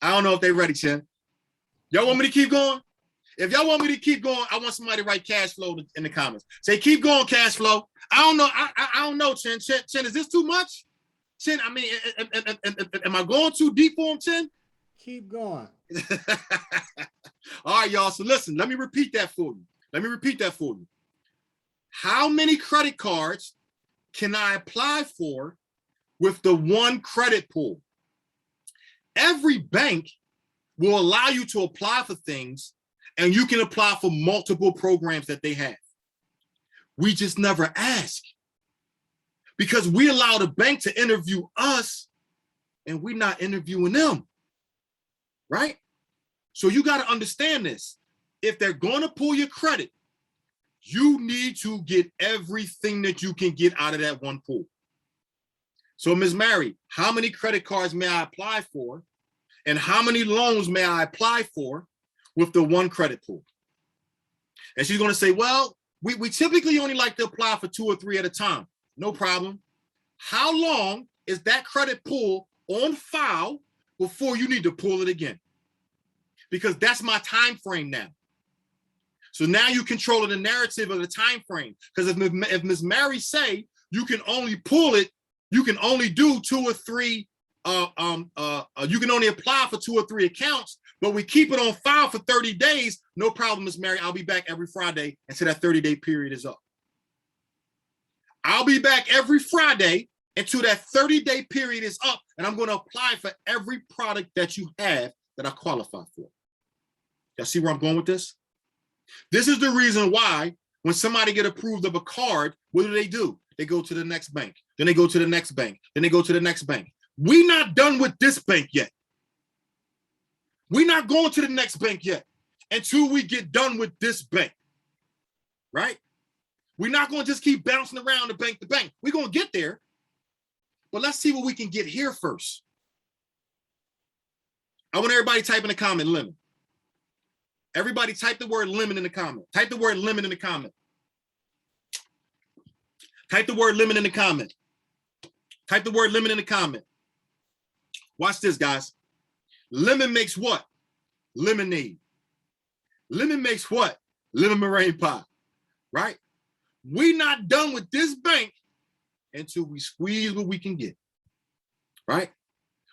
I don't know if they ready, Chen. Y'all want me to keep going? If y'all want me to keep going, I want somebody to write cash flow in the comments. Say, keep going, cash flow. I don't know. I don't know, Chen. Chen, is this too much? Chen, I mean, am I going too deep for him, Chen? Keep going. All right, y'all. So listen, let me repeat that for you. How many credit cards can I apply for with the one credit pool? Every bank will allow you to apply for things, and you can apply for multiple programs that they have. We just never ask, because we allow the bank to interview us and we're not interviewing them, right? So you got to understand this. If they're going to pull your credit, you need to get everything that you can get out of that one pool. So Ms. Mary, how many credit cards may I apply for? And how many loans may I apply for with the one credit pool? And she's going to say, well, we typically only like to apply for 2 or 3 at a time. No problem. How long is that credit pool on file before you need to pull it again? Because that's my time frame now. So now you control the narrative of the time frame. Because if Ms. Mary say you can only pull it, you can only do 2 or 3, you can only apply for 2 or 3 accounts, but we keep it on file for 30 days, no problem, Ms. Mary. I'll be back every Friday until that 30-day period is up. I'll be back every Friday until that 30-day period is up, and I'm going to apply for every product that you have that I qualify for. Y'all see where I'm going with this? This is the reason why when somebody get approved of a card, what do? They go to the next bank. Then they go to the next bank. Then they go to the next bank. We're not done with this bank yet. We're not going to the next bank yet until we get done with this bank, right? We're not going to just keep bouncing around the bank to bank. We're going to get there, but let's see what we can get here first. I want everybody to type in the comment, lemon. Everybody type the word lemon in the comment. Type the word lemon in the comment. Type the word lemon in the comment. Type the word lemon in the comment. Watch this, guys. Lemon makes what? Lemonade. Lemon makes what? Lemon meringue pie, right? We're not done with this bank until we squeeze what we can get, right?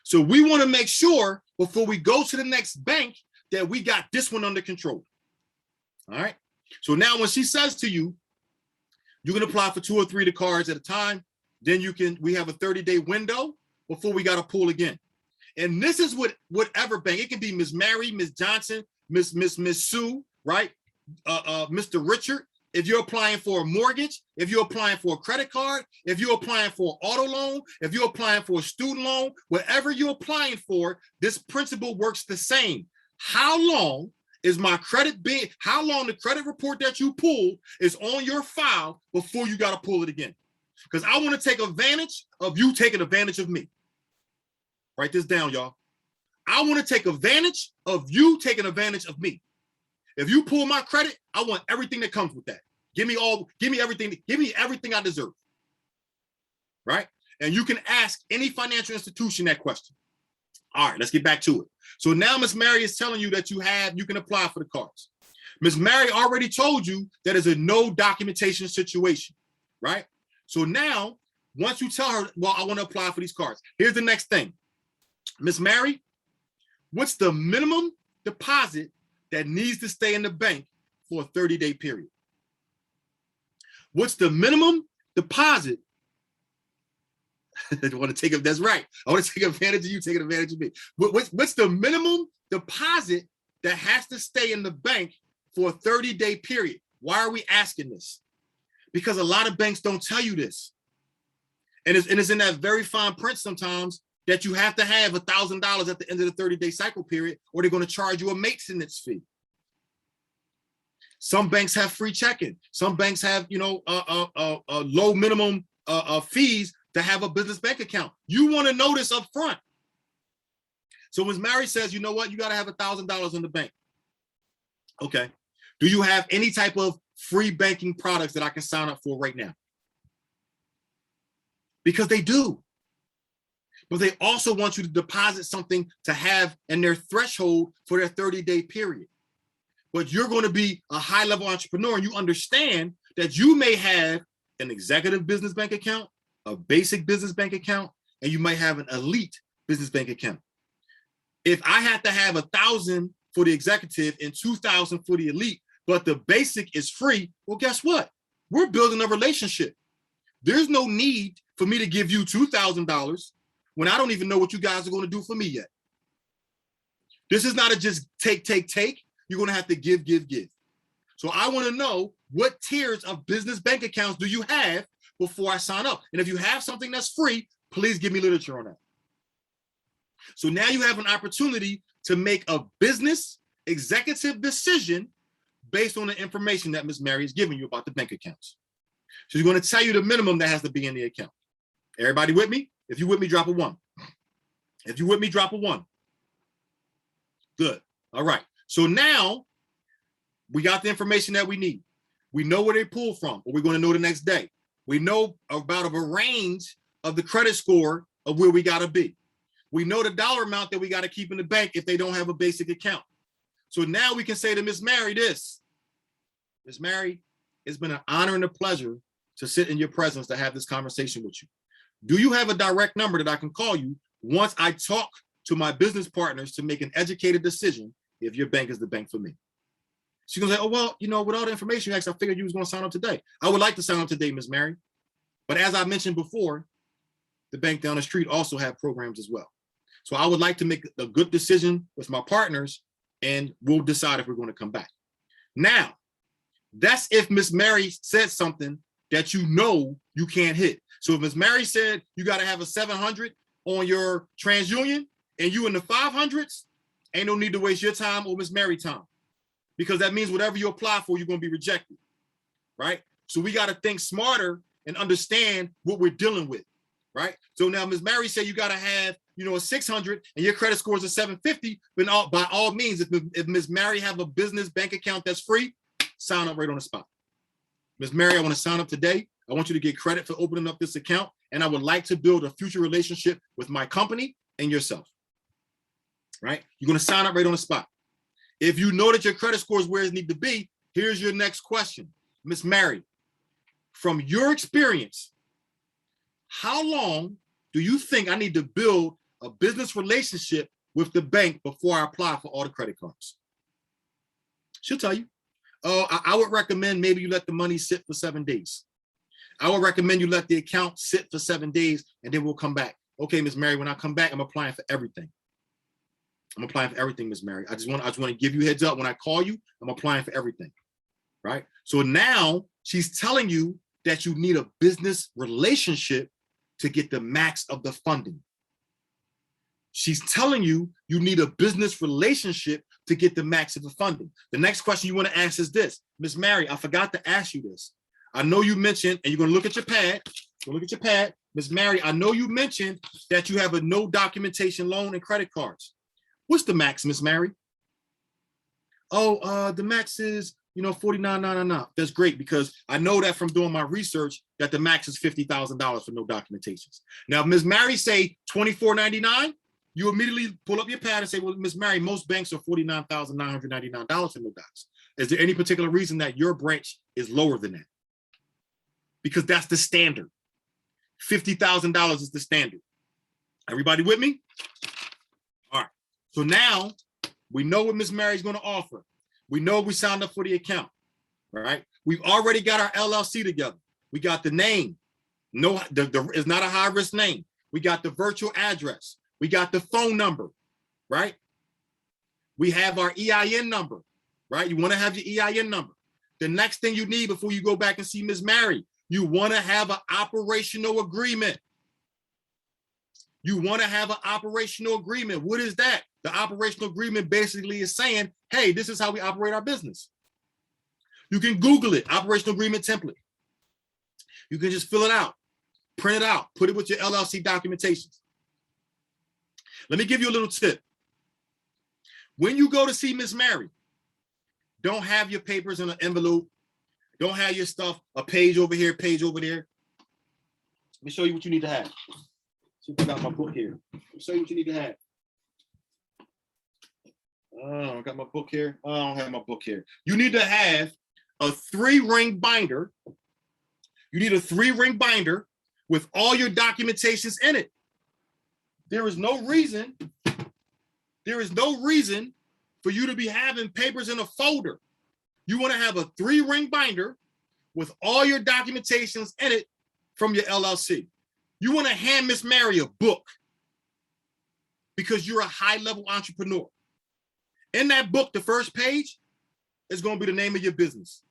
So we want to make sure before we go to the next bank that we got this one under control, all right? So now when she says to you, you can apply for 2 or 3 of the cards at a time, then we have a 30-day window before we got to pull again. And this is whatever bank, it can be Miss Mary, Miss Johnson, Miss Sue, right? Mr. Richard, if you're applying for a mortgage, if you're applying for a credit card, if you're applying for an auto loan, if you're applying for a student loan, whatever you're applying for, this principle works the same. How long is my credit being, how long the credit report that you pull is on your file before you got to pull it again? Because I want to take advantage of you taking advantage of me. Write this down, y'all. I want to take advantage of you taking advantage of me. If you pull my credit, I want everything that comes with that. Give me everything I deserve. Right? And you can ask any financial institution that question. All right, let's get back to it. So now Miss Mary is telling you that you can apply for the cards. Miss Mary already told you that is a no documentation situation, right? So now, once you tell her, well, I want to apply for these cards, here's the next thing. Miss Mary, what's the minimum deposit that needs to stay in the bank for a 30-day period? What's the minimum deposit? I want to take it. That's right. I want to take advantage of you taking advantage of me. What's the minimum deposit that has to stay in the bank for a 30-day period? Why are we asking this? Because a lot of banks don't tell you this. And it's in that very fine print sometimes that you have to have $1,000 at the end of the 30-day cycle period, or they're going to charge you a maintenance fee. Some banks have free checking. Some banks have, low minimum fees to have a business bank account. You want to know this up front. So when Mary says, you know what, you got to have $1,000 in the bank. Okay. Do you have any type of free banking products that I can sign up for right now? Because they do. But they also want you to deposit something to have in their threshold for their 30-day period. But you're going to be a high-level entrepreneur, and you understand that you may have an executive business bank account, a basic business bank account, and you might have an elite business bank account. If I had to have 1,000 for the executive and 2,000 for the elite, but the basic is free, well, guess what? We're building a relationship. There's no need for me to give you $2,000 when I don't even know what you guys are going to do for me yet. This is not a just take. You're going to have to give. So I want to know, what tiers of business bank accounts do you have before I sign up? And if you have something that's free, please give me literature on that. So now you have an opportunity to make a business executive decision based on the information that Ms. Mary is giving you about the bank accounts. She's going to tell you the minimum that has to be in the account. Everybody with me? If you with me, drop a 1. If you with me, drop a 1. Good. All right. So now we got the information that we need. We know where they pull from, but we're going to know the next day. We know about a range of the credit score of where we got to be. We know the dollar amount that we got to keep in the bank if they don't have a basic account. So now we can say to Miss Mary this. Miss Mary, it's been an honor and a pleasure to sit in your presence to have this conversation with you. Do you have a direct number that I can call you once I talk to my business partners to make an educated decision if your bank is the bank for me? She's gonna say, oh, well, with all the information you asked, I figured you was gonna sign up today. I would like to sign up today, Miss Mary. But as I mentioned before, the bank down the street also have programs as well. So I would like to make a good decision with my partners, and we'll decide if we're going to come back. Now, that's if Miss Mary said something that you know you can't hit. So if Miss Mary said you got to have a 700 on your TransUnion and you in the 500s, ain't no need to waste your time or Miss Mary time, because that means whatever you apply for, you're going to be rejected, right? So we got to think smarter and understand what we're dealing with, right? So now Miss Mary said you got to have, a 600 and your credit score is a 750, but by all means, if Miss Mary have a business bank account that's free, sign up right on the spot. Miss Mary, I want to sign up today. I want you to get credit for opening up this account, and I would like to build a future relationship with my company and yourself, right? You're going to sign up right on the spot. If you know that your credit score is where it needs to be, here's your next question. Miss Mary, from your experience, how long do you think I need to build a business relationship with the bank before I apply for all the credit cards? She'll tell you. I would recommend maybe you let the money sit for 7 days. I would recommend you let the account sit for 7 days, and then we'll come back. Okay, Miss Mary, when I come back, I'm applying for everything. I'm applying for everything, Miss Mary. I just want to give you a heads up. When I call you, I'm applying for everything, right? So now she's telling you that you need a business relationship to get the max of the funding. She's telling you you need a business relationship to get the max of the funding. The next question you want to ask is this. Miss Mary, I forgot to ask you this. I know you mentioned, and you're going to look at your pad. Look at your pad. Miss Mary, I know you mentioned that you have a no documentation loan and credit cards. What's the max, Miss Mary? Oh, the max is, $49,999. That's great, because I know that from doing my research that the max is $50,000 for no documentations. Now, if Miss Mary say $24,999, you immediately pull up your pad and say, well, Miss Mary, most banks are $49,999 for no docs. Is there any particular reason that your branch is lower than that? Because that's the standard. $50,000 is the standard. Everybody with me? All right. So now we know what Miss Mary's going to offer. We know we signed up for the account, right? We've already got our LLC together. We got the name. No, it's not a high risk name. We got the virtual address. We got the phone number, right? We have our EIN number, right? You want to have your EIN number. The next thing you need before you go back and see Miss Mary, you want to have an operational agreement. You want to have an operational agreement. What is that? The operational agreement basically is saying, hey, this is how we operate our business. You can Google it, operational agreement template. You can just fill it out, print it out, put it with your LLC documentations. Let me give you a little tip. When you go to see Miss Mary, don't have your papers in an envelope. Don't have your stuff, a page over here, page over there. Let me show you what you need to have. See if I got my book here. Let me show you what you need to have. Oh, I got my book here. Oh, I don't have my book here. You need to have a 3-ring binder. You need a 3-ring binder with all your documentations in it. There is no reason for you to be having papers in a folder. You want to have a 3-ring binder with all your documentations in it from your LLC. You want to hand Miss Mary a book because you're a high-level entrepreneur. In that book, the first page is going to be the name of your business.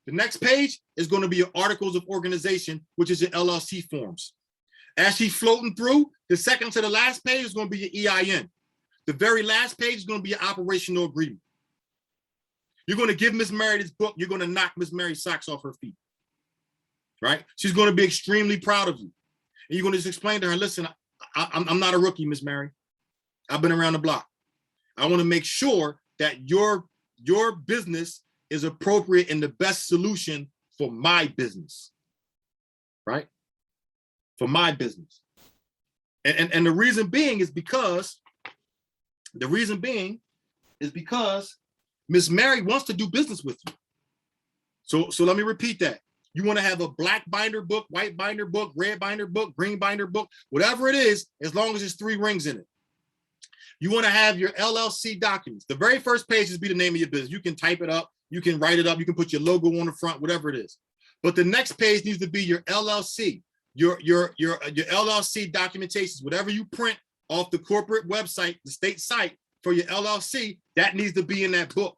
The next page is going to be your articles of organization, which is your LLC forms. As she's floating through, the second to the last page is going to be your EIN. The very last page is going to be your operational agreement. You're going to give Miss Mary this book. You're going to knock Miss Mary's socks off her feet, right? She's going to be extremely proud of you. And you're going to just explain to her, listen, I'm not a rookie, Miss Mary. I've been around the block. I want to make sure that your business is appropriate and the best solution for my business, right? For my business. And the reason being is because Miss Mary wants to do business with you. So let me repeat that. You want to have a black binder book, white binder book, red binder book, green binder book, whatever it is, as long as there's 3 rings in it. You want to have your LLC documents. The very first page is be the name of your business. You can type it up, you can write it up, you can put your logo on the front, whatever it is. But the next page needs to be your LLC. your LLC documentations, whatever you print off the corporate website, the state site for your LLC, that needs to be in that book.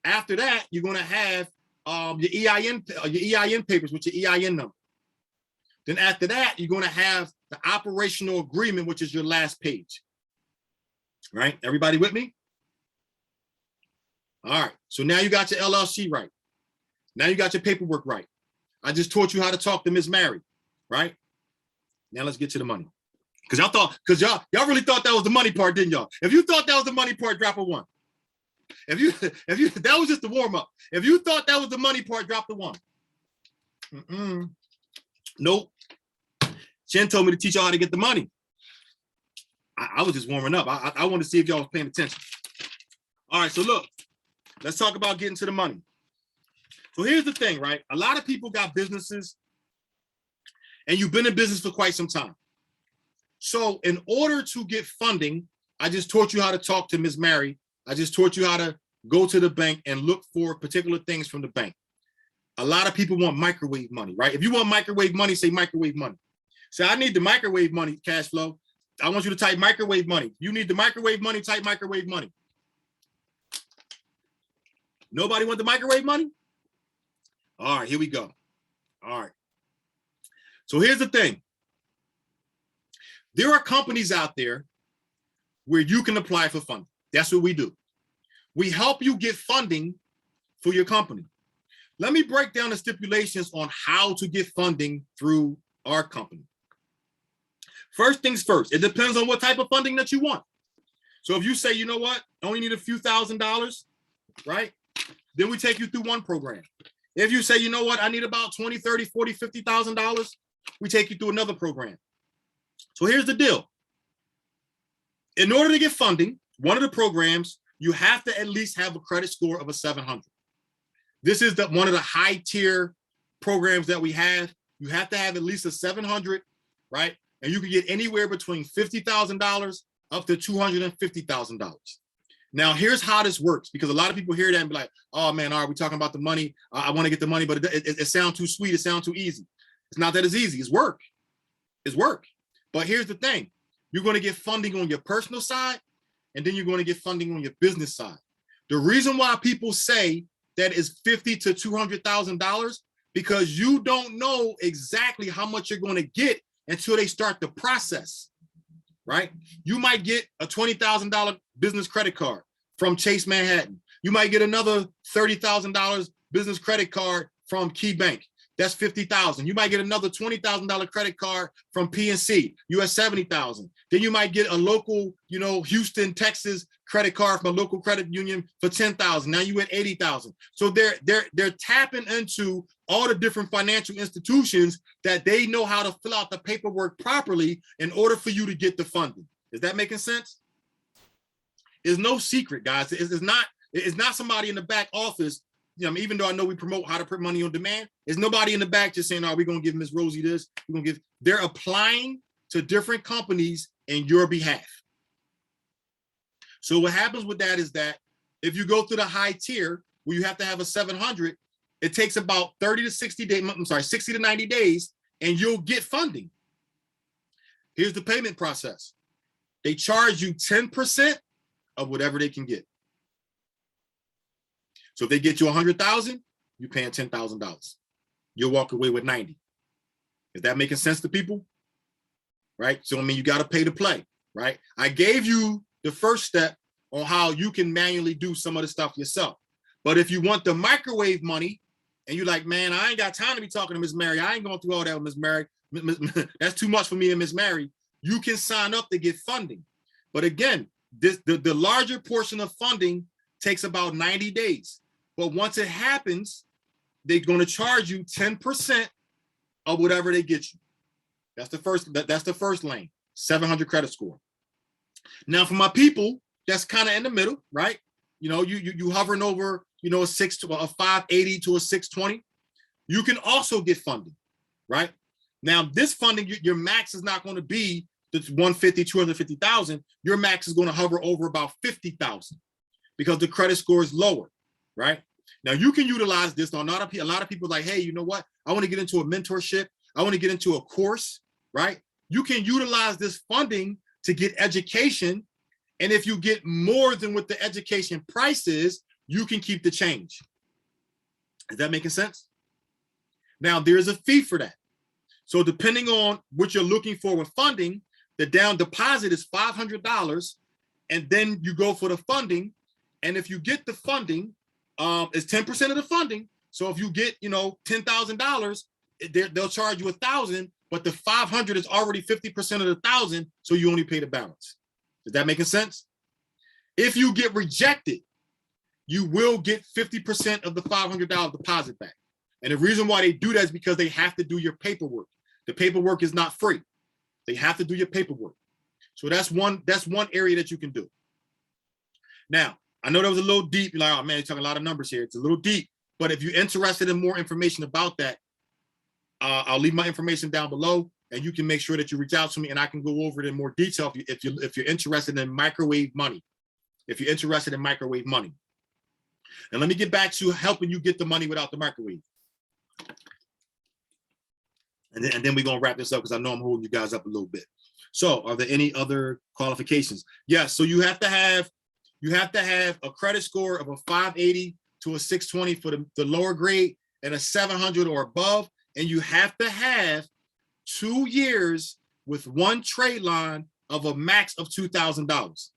After that, you're going to have your EIN papers with your EIN number. Then after that, you're going to have the operational agreement, which is your last page. Right? Everybody with me? All right. So now you got your LLC right. Now you got your paperwork right. I just taught you how to talk to Ms. Mary, right? Now let's get to the money. Because y'all really thought that was the money part, didn't y'all? If you thought that was the money part, drop a 1. If you that was just the warm-up. If you thought that was the money part, drop the 1. Nope. Chen told me to teach y'all how to get the money. I was just warming up. I want to see if y'all was paying attention. All right, so look, let's talk about getting to the money. So here's the thing, right? A lot of people got businesses and you've been in business for quite some time. So in order to get funding, I just taught you how to talk to Ms. Mary. I just taught you how to go to the bank and look for particular things from the bank. A lot of people want microwave money, right? If you want microwave money, say microwave money. Say, I need the microwave money, cash flow. I want you to type microwave money. You need the microwave money, type microwave money. Nobody want the microwave money? All right, here we go. All right. So here's the thing. There are companies out there where you can apply for funding. That's what we do. We help you get funding for your company. Let me break down the stipulations on how to get funding through our company. First things first, it depends on what type of funding that you want. So if you say, you know what, I only need a few $1,000s, right? Then we take you through one program. If you say, you know what, I need about $20, $30, $40, $50,000, we take you through another program. So here's the deal. In order to get funding, one of the programs, you have to at least have a credit score of a 700. This is one of the high tier programs that we have. You have to have at least a 700, right? And you can get anywhere between $50,000 up to $250,000. Now, here's how this works, because a lot of people hear that and be like, oh man, all right, we're talking about the money. I want to get the money, but it sounds too sweet. It sounds too easy. It's not that it's easy. It's work. It's work. But here's the thing. You're going to get funding on your personal side, and then you're going to get funding on your business side. The reason why people say that is $50,000 to $200,000, because you don't know exactly how much you're going to get until they start the process, right? You might get a $20,000 business credit card from Chase Manhattan. You might get another $30,000 business credit card from Key Bank. That's $50,000. You might get another $20,000 credit card from PNC. You have $70,000. Then you might get a local, Houston, Texas credit card from a local credit union for $10,000. Now you at $80,000. So they're tapping into all the different financial institutions that they know how to fill out the paperwork properly in order for you to get the funding. Is that making sense? It's no secret, guys. It's not somebody in the back office. Even though I know we promote how to print money on demand, there's nobody in the back just saying, "Oh, we're gonna give Ms. Rosie this." They're applying to different companies in your behalf. So what happens with that is that if you go through the high tier where you have to have a 700, it takes about 60 to 90 days, and you'll get funding. Here's the payment process. They charge you 10% of whatever they can get. So if they get you 100,000, you're paying $10,000. You'll walk away with 90. Is that making sense to people? Right? So, you got to pay to play, right? I gave you the first step on how you can manually do some of the stuff yourself. But if you want the microwave money and you're like, man, I ain't got time to be talking to Ms. Mary. I ain't going through all that with Ms. Mary. That's too much for me and Ms. Mary. You can sign up to get funding. But again, the larger portion of funding takes about 90 days. But once it happens, they're going to charge you 10% of whatever they get you. That's the first lane, 700 credit score. Now, for my people, that's kind of in the middle, right? You hovering over, a 580 to a 620. You can also get funding, right? Now, this funding, your max is not going to be the 150, 250,000. Your max is going to hover over about 50,000 because the credit score is lower, right? Now, you can utilize this on a lot of people like, hey, you know what? I want to get into a mentorship. I want to get into a course, right? You can utilize this funding to get education. And if you get more than what the education price is, you can keep the change. Is that making sense? Now, there's a fee for that. So depending on what you're looking for with funding, the down deposit is $500, and then you go for the funding. And if you get the funding, it's 10% of the funding. So if you get, $10,000, they'll charge you $1,000, but the 500 is already 50% of the 1,000, so you only pay the balance. Is that making sense? If you get rejected, you will get 50% of the $500 deposit back. And the reason why they do that is because they have to do your paperwork. The paperwork is not free. They have to do your paperwork. So that's one area that you can do. Now, I know that was a little deep. You're like, oh man, you're talking a lot of numbers here. It's a little deep. But if you're interested in more information about that, I'll leave my information down below, and you can make sure that you reach out to me, and I can go over it in more detail if you're interested in microwave money. If you're interested in microwave money. And let me get back to helping you get the money without the microwave. And then we're gonna wrap this up because I know I'm holding you guys up a little bit. So, are there any other qualifications? Yes. So you have to have a credit score of a 580 to a 620 for the lower grade, and a 700 or above. And you have to have 2 years with one trade line of a max of $2,000.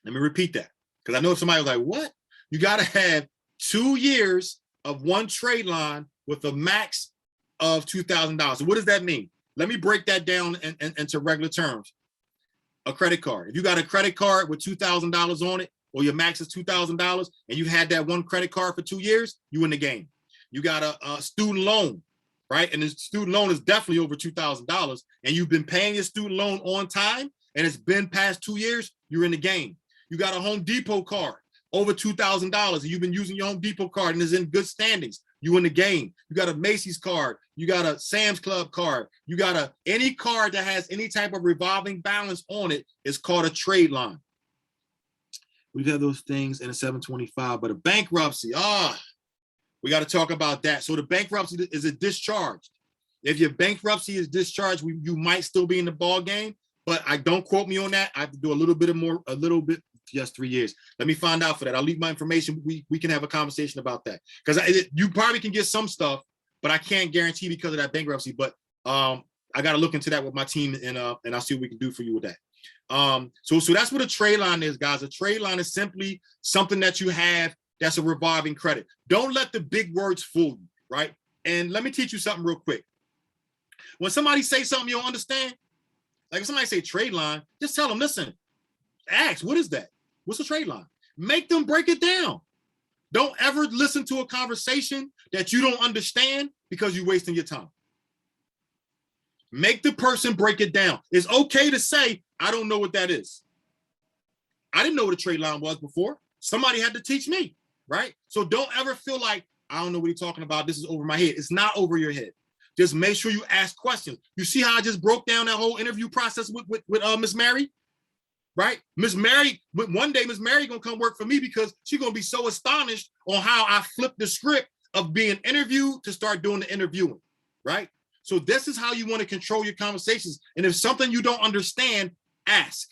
Let me repeat that, because I know somebody was like, what? You got to have 2 years of one trade line with a max of $2,000. So what does that mean? Let me break that down into regular terms. A credit card. If you got a credit card with $2,000 on it, or your max is $2,000, and you had that one credit card for 2 years, you in the game. You got a student loan, right? And the student loan is definitely over $2,000, and you've been paying your student loan on time, and it's been past 2 years, you're in the game. You got a Home Depot card over $2,000, and you've been using your Home Depot card and is in good standings, you in the game. You got a Macy's card, you got a Sam's Club card, you got any card that has any type of revolving balance on it is called a trade line. We've had those things in a 725, but a bankruptcy, we got to talk about that. So the bankruptcy is a discharge. If your bankruptcy is discharged, you might still be in the ball game, but I don't quote me on that. I have to do a little bit, just 3 years. Let me find out for that. I'll leave my information. We can have a conversation about that, because you probably can get some stuff, but I can't guarantee because of that bankruptcy. But I got to look into that with my team, and I'll see what we can do for you with that. So that's what a trade line is, guys. A trade line is simply something that you have that's a revolving credit. Don't let the big words fool you, right? And let me teach you something real quick. When somebody say something you don't understand, like if somebody say trade line, just tell them, listen, ask, what is that? What's a trade line? Make them break it down. Don't ever listen to a conversation that you don't understand because you're wasting your time. Make the person break it down. It's okay to say, I don't know what that is. I didn't know what a trade line was before. Somebody had to teach me, right? So don't ever feel like, I don't know what he's talking about. This is over my head. It's not over your head. Just make sure you ask questions. You see how I just broke down that whole interview process with Miss Mary, right? Miss Mary, one day Miss Mary gonna come work for me because she's gonna be so astonished on how I flipped the script of being interviewed to start doing the interviewing, right? So this is how you want to control your conversations. And if something you don't understand, ask.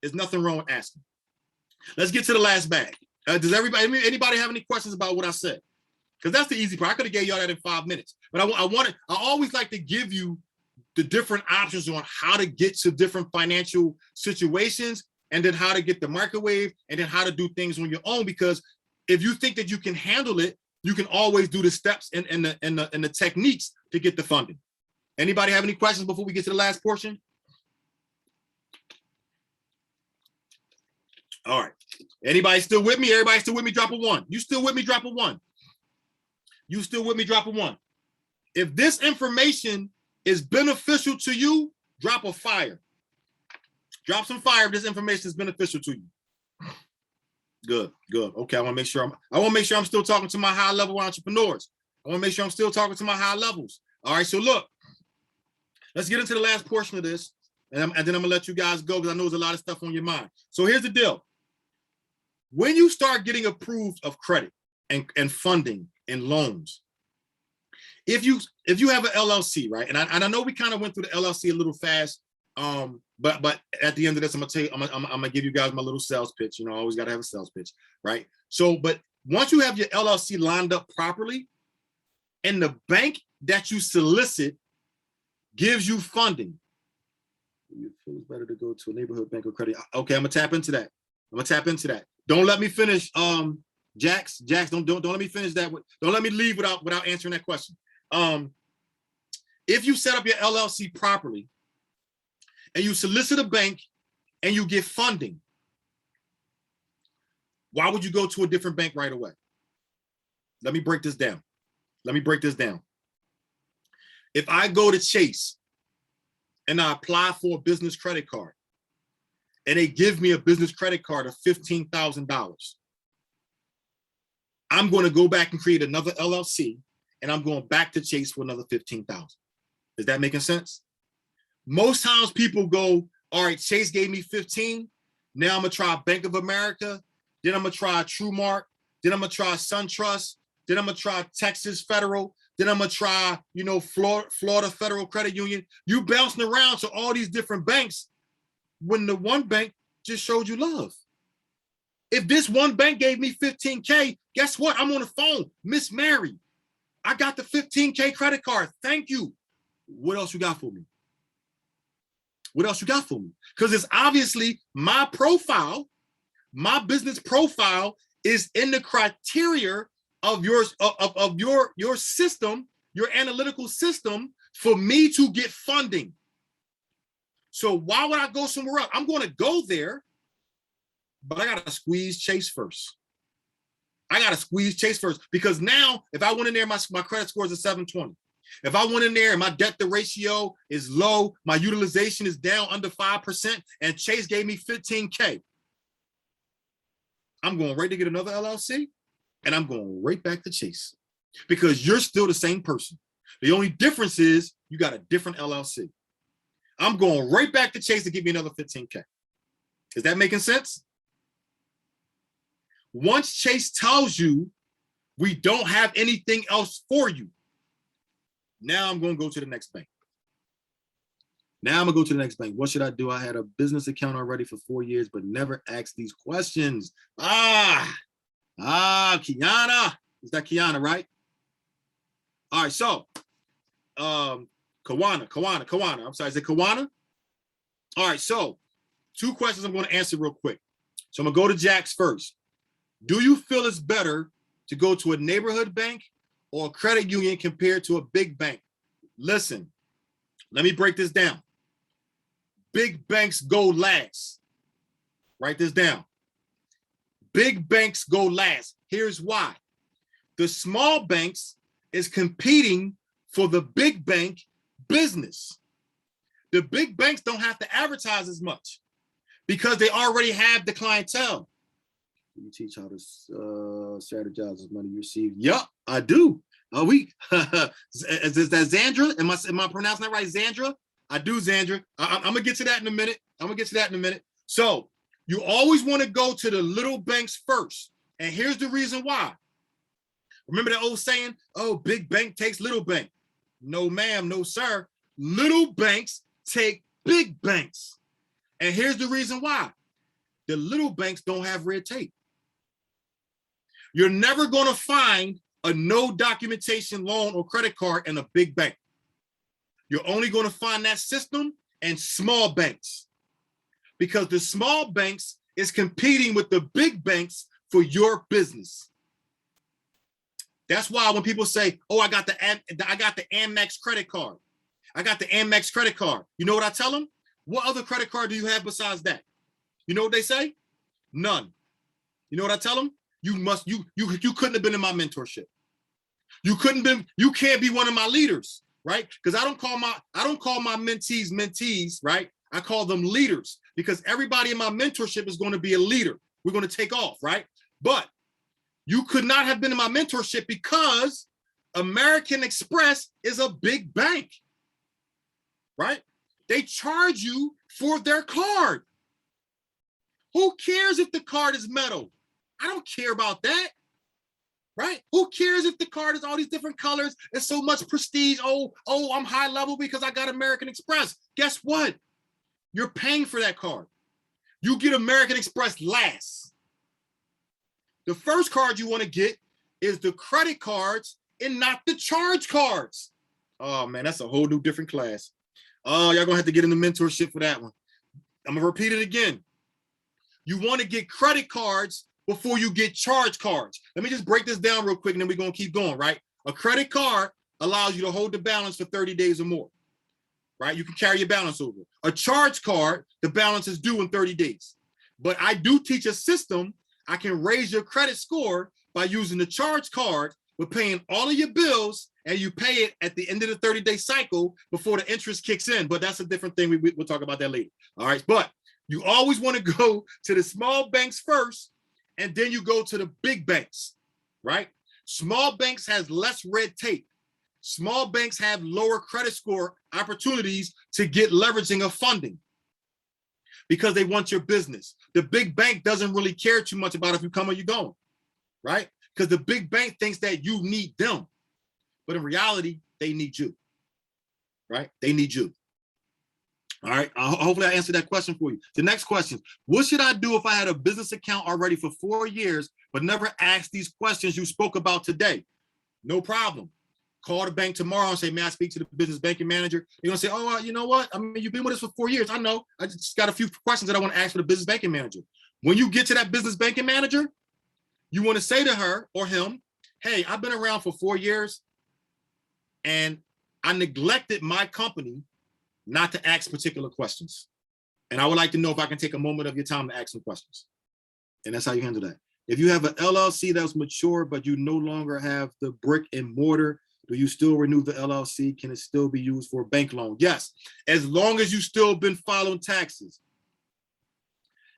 There's nothing wrong with asking. Let's get to the last bag. Does anybody have any questions about what I said? Because that's the easy part. I could have gave y'all that in 5 minutes, but I always like to give you the different options on how to get to different financial situations, and then how to get the microwave, and then how to do things on your own. Because if you think that you can handle it, you can always do the steps and the techniques to get the funding. Anybody have any questions before we get to the last portion? All right. Anybody still with me? Everybody still with me? Drop a 1. You still with me? Drop a 1. You still with me? Drop a 1. If this information is beneficial to you, drop a fire. Drop some fire if this information is beneficial to you. Good. Okay, I want to make sure I'm still talking to my high level entrepreneurs. I want to make sure I'm still talking to my high levels. All right, so look, let's get into the last portion of this, and then I'm gonna let you guys go because I know there's a lot of stuff on your mind. So here's the deal. When you start getting approved of credit and funding and loans, if you have an LLC, right? And I know we kind of went through the LLC a little fast. But at the end of this, I'm gonna tell you, I'm gonna give you guys my little sales pitch. You know, I always gotta have a sales pitch, right? So, but once you have your LLC lined up properly, and the bank that you solicit gives you funding, it feels better to go to a neighborhood bank or credit. Okay, I'm gonna tap into that. Don't let me finish, Jax, don't let me finish that. Don't let me leave without answering that question. If you set up your LLC properly and you solicit a bank and you get funding, why would you go to a different bank right away? Let me break this down. If I go to Chase and I apply for a business credit card and they give me a business credit card of $15,000, I'm going to go back and create another LLC and I'm going back to Chase for another $15,000. Is that making sense? Most times people go, all right, Chase gave me 15. Now I'm going to try Bank of America. Then I'm going to try TrueMark. Then I'm going to try SunTrust. Then I'm going to try Texas Federal. Then I'm going to try, Florida Federal Credit Union. You bouncing around to all these different banks when the one bank just showed you love. If this one bank gave me 15K, guess what? I'm on the phone. Miss Mary, I got the 15K credit card. Thank you. What else you got for me? Because it's obviously my profile, my business profile is in the criteria of your system, your analytical system for me to get funding. So why would I go somewhere else? I'm going to go there, but I got to squeeze Chase first. Because now if I went in there, my credit score is a 720. If I went in there and my debt to ratio is low, my utilization is down under 5%, and Chase gave me 15K, I'm going right to get another LLC, and I'm going right back to Chase because you're still the same person. The only difference is you got a different LLC. I'm going right back to Chase to give me another 15K. Is that making sense? Once Chase tells you we don't have anything else for you, now I'm going to go to the next bank. What should I do? I had a business account already for 4 years, but never asked these questions. Kiana. Is that Kiana, right? All right, so Kawana. I'm sorry, is it Kawana? All right, so 2 questions I'm going to answer real quick. So I'm going to go to Jax first. Do you feel it's better to go to a neighborhood bank or a credit union compared to a big bank? Listen, let me break this down. Big banks go last. Write this down. Big banks go last. Here's why. The small banks is competing for the big bank business. The big banks don't have to advertise as much because they already have the clientele. Do you teach how to strategize with money you receive? Yep, I do. Is that Zandra? Am I pronouncing that right, Zandra? I do, Zandra. I'm gonna get to that in a minute. So you always want to go to the little banks first, and here's the reason why. Remember that old saying, "Oh, big bank takes little bank." No, ma'am, no, sir. Little banks take big banks, and here's the reason why. The little banks don't have red tape. You're never going to find a no documentation loan or credit card in a big bank. You're only going to find that system in small banks because the small banks is competing with the big banks for your business. That's why when people say, "Oh, I got the Amex credit card. I got the Amex credit card." You know what I tell them? What other credit card do you have besides that? You know what they say? None. You know what I tell them? You couldn't have been in my mentorship. You can't be one of my leaders, right? Because I don't call my mentees, right? I call them leaders because everybody in my mentorship is going to be a leader. We're going to take off, right? But you could not have been in my mentorship because American Express is a big bank, right? They charge you for their card. Who cares if the card is metal? I don't care about that, right? Who cares if the card is all these different colors? It's so much prestige. Oh, I'm high level because I got American Express. Guess what? You're paying for that card. You get American Express last. The first card you want to get is the credit cards and not the charge cards. Oh man, that's a whole new different class. Oh, y'all gonna have to get in the mentorship for that one. I'm gonna repeat it again. You want to get credit cards before you get charge cards. Let me just break this down real quick and then we're gonna keep going, right? A credit card allows you to hold the balance for 30 days or more, right? You can carry your balance over. A charge card, the balance is due in 30 days. But I do teach a system. I can raise your credit score by using the charge card, but paying all of your bills, and you pay it at the end of the 30-day cycle before the interest kicks in. But that's a different thing. We'll talk about that later. All right. But you always want to go to the small banks first, and then you go to the big banks, right? Small banks has less red tape. Small banks have lower credit score opportunities to get leveraging of funding because they want your business. The big bank doesn't really care too much about if you come or you going, right? Because the big bank thinks that you need them. But in reality, they need you, right? They need you. All right. Hopefully I answered that question for you. The next question, what should I do if I had a business account already for 4 years, but never asked these questions you spoke about today? No problem. Call the bank tomorrow and say, may I speak to the business banking manager? You're gonna say, oh, you know what? I mean, you've been with us for 4 years. I know. I just got a few questions that I want to ask for the business banking manager. When you get to that business banking manager, you want to say to her or him, hey, I've been around for 4 years and I neglected my company not to ask particular questions. And I would like to know if I can take a moment of your time to ask some questions. And that's how you handle that. If you have an LLC that's mature, but you no longer have the brick and mortar, do you still renew the LLC? Can it still be used for a bank loan? Yes, as long as you still been filing taxes.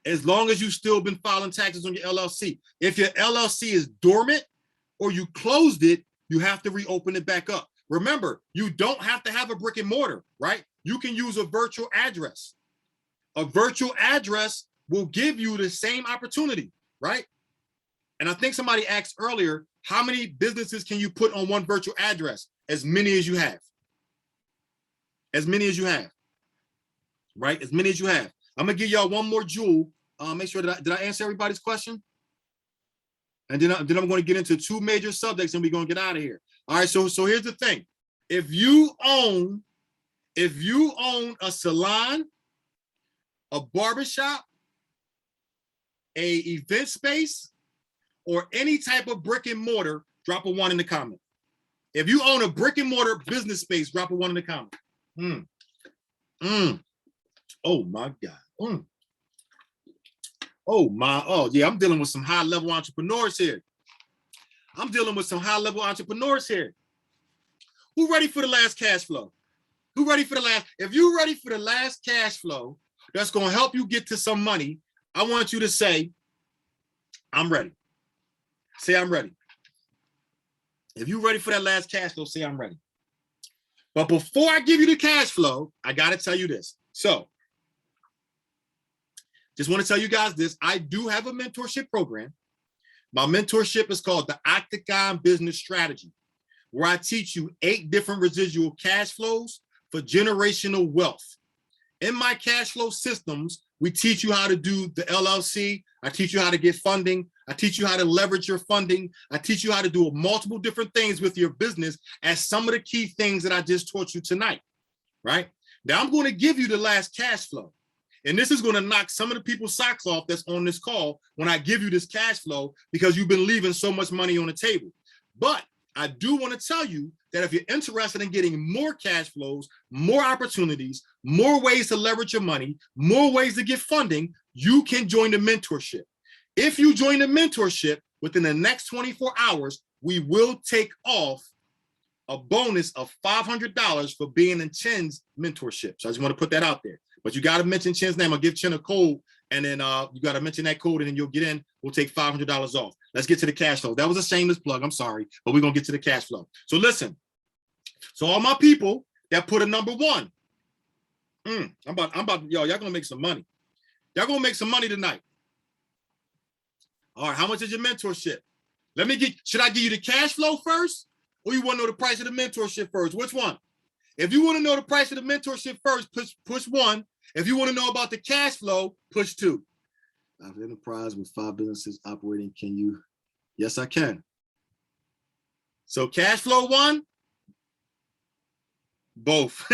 As long as you still been filing taxes on your LLC. If your LLC is dormant or you closed it, you have to reopen it back up. Remember, you don't have to have a brick and mortar, right? You can use a virtual address. A virtual address will give you the same opportunity, right? And I think somebody asked earlier, how many businesses can you put on one virtual address? As many as you have. As many as you have, right? As many as you have. I'm gonna give y'all one more jewel. Make sure that did I answer everybody's question? And then I'm going to get into 2 major subjects and we're going to get out of here. All right, so here's the thing. If you own a salon, a barbershop, a event space, or any type of brick and mortar, drop a 1 in the comment. If you own a brick and mortar business space, drop a 1 in the comment. Oh my God. Oh yeah, I'm dealing with some high level entrepreneurs here. Who ready for the last cash flow? Who ready for the last? If you're ready for the last cash flow that's going to help you get to some money, I want you to say, I'm ready. Say, I'm ready. If you're ready for that last cash flow, say, I'm ready. But before I give you the cash flow, I got to tell you this. So, just want to tell you guys this. I do have a mentorship program. My mentorship is called the Octagon Business Strategy, where I teach you 8 different residual cash flows for generational wealth. In my cash flow systems, we teach you how to do the LLC. I teach you how to get funding. I teach you how to leverage your funding. I teach you how to do multiple different things with your business as some of the key things that I just taught you tonight, right? Now I'm going to give you the last cash flow. And this is going to knock some of the people's socks off that's on this call when I give you this cash flow because you've been leaving so much money on the table. But I do want to tell you that if you're interested in getting more cash flows, more opportunities, more ways to leverage your money, more ways to get funding, you can join the mentorship. If you join the mentorship within the next 24 hours, we will take off a bonus of $500 for being in Chin's mentorship. So I just want to put that out there. But you got to mention Chin's name. I'll give Chin a code, and then you got to mention that code, and then you'll get in. We'll take $500 off. Let's get to the cash flow. That was a shameless plug. I'm sorry, but we're going to get to the cash flow. So listen. So all my people that put a number 1, I'm about y'all going to make some money. Y'all going to make some money tonight. All right, how much is your mentorship? Should I give you the cash flow first? Or you want to know the price of the mentorship first? Which one? If you want to know the price of the mentorship first, push 1. If you want to know about the cash flow, push 2. I have an enterprise with 5 businesses operating. Can you? Yes, I can. So cash flow 1, both.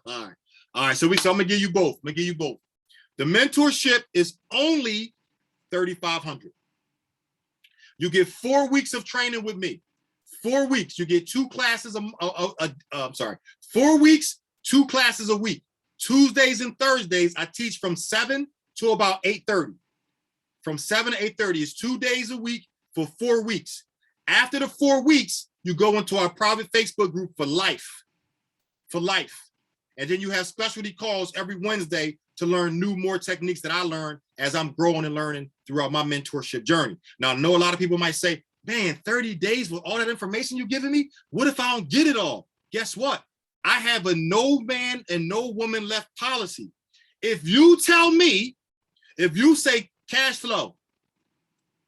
All right. All right. So I'm gonna give you both. The mentorship is only $3,500. You get 4 weeks of training with me. 4 weeks. You get 2 classes. 4 weeks, 2 classes a week. Tuesdays and Thursdays, I teach from 7 to about 8:30. From 7 to 8:30 is 2 days a week for 4 weeks. After the 4 weeks, you go into our private Facebook group for life. And then you have specialty calls every Wednesday to learn more techniques that I learned as I'm growing and learning throughout my mentorship journey. Now, I know a lot of people might say, man, 30 days with all that information you're giving me? What if I don't get it all? Guess what? I have a no man and no woman left policy. If you say cash flow,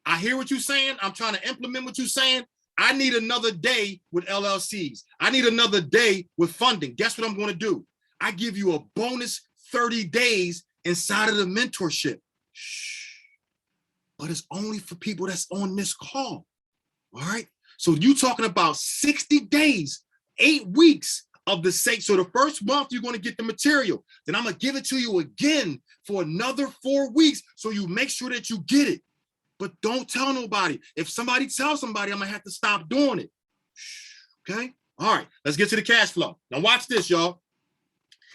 I hear what you're saying. I'm trying to implement what you're saying. I need another day with LLCs. I need another day with funding. Guess what I'm going to do? I give you a bonus 30 days inside of the mentorship. Shh. But it's only for people that's on this call. All right. So you talking about 60 days, 8 weeks of the sake. So the first month you're going to get the material. Then I'm going to give it to you again for another 4 weeks. So you make sure that you get it. But don't tell nobody. If somebody tells somebody, I'm going to have to stop doing it. Okay. All right. Let's get to the cash flow. Now watch this, y'all.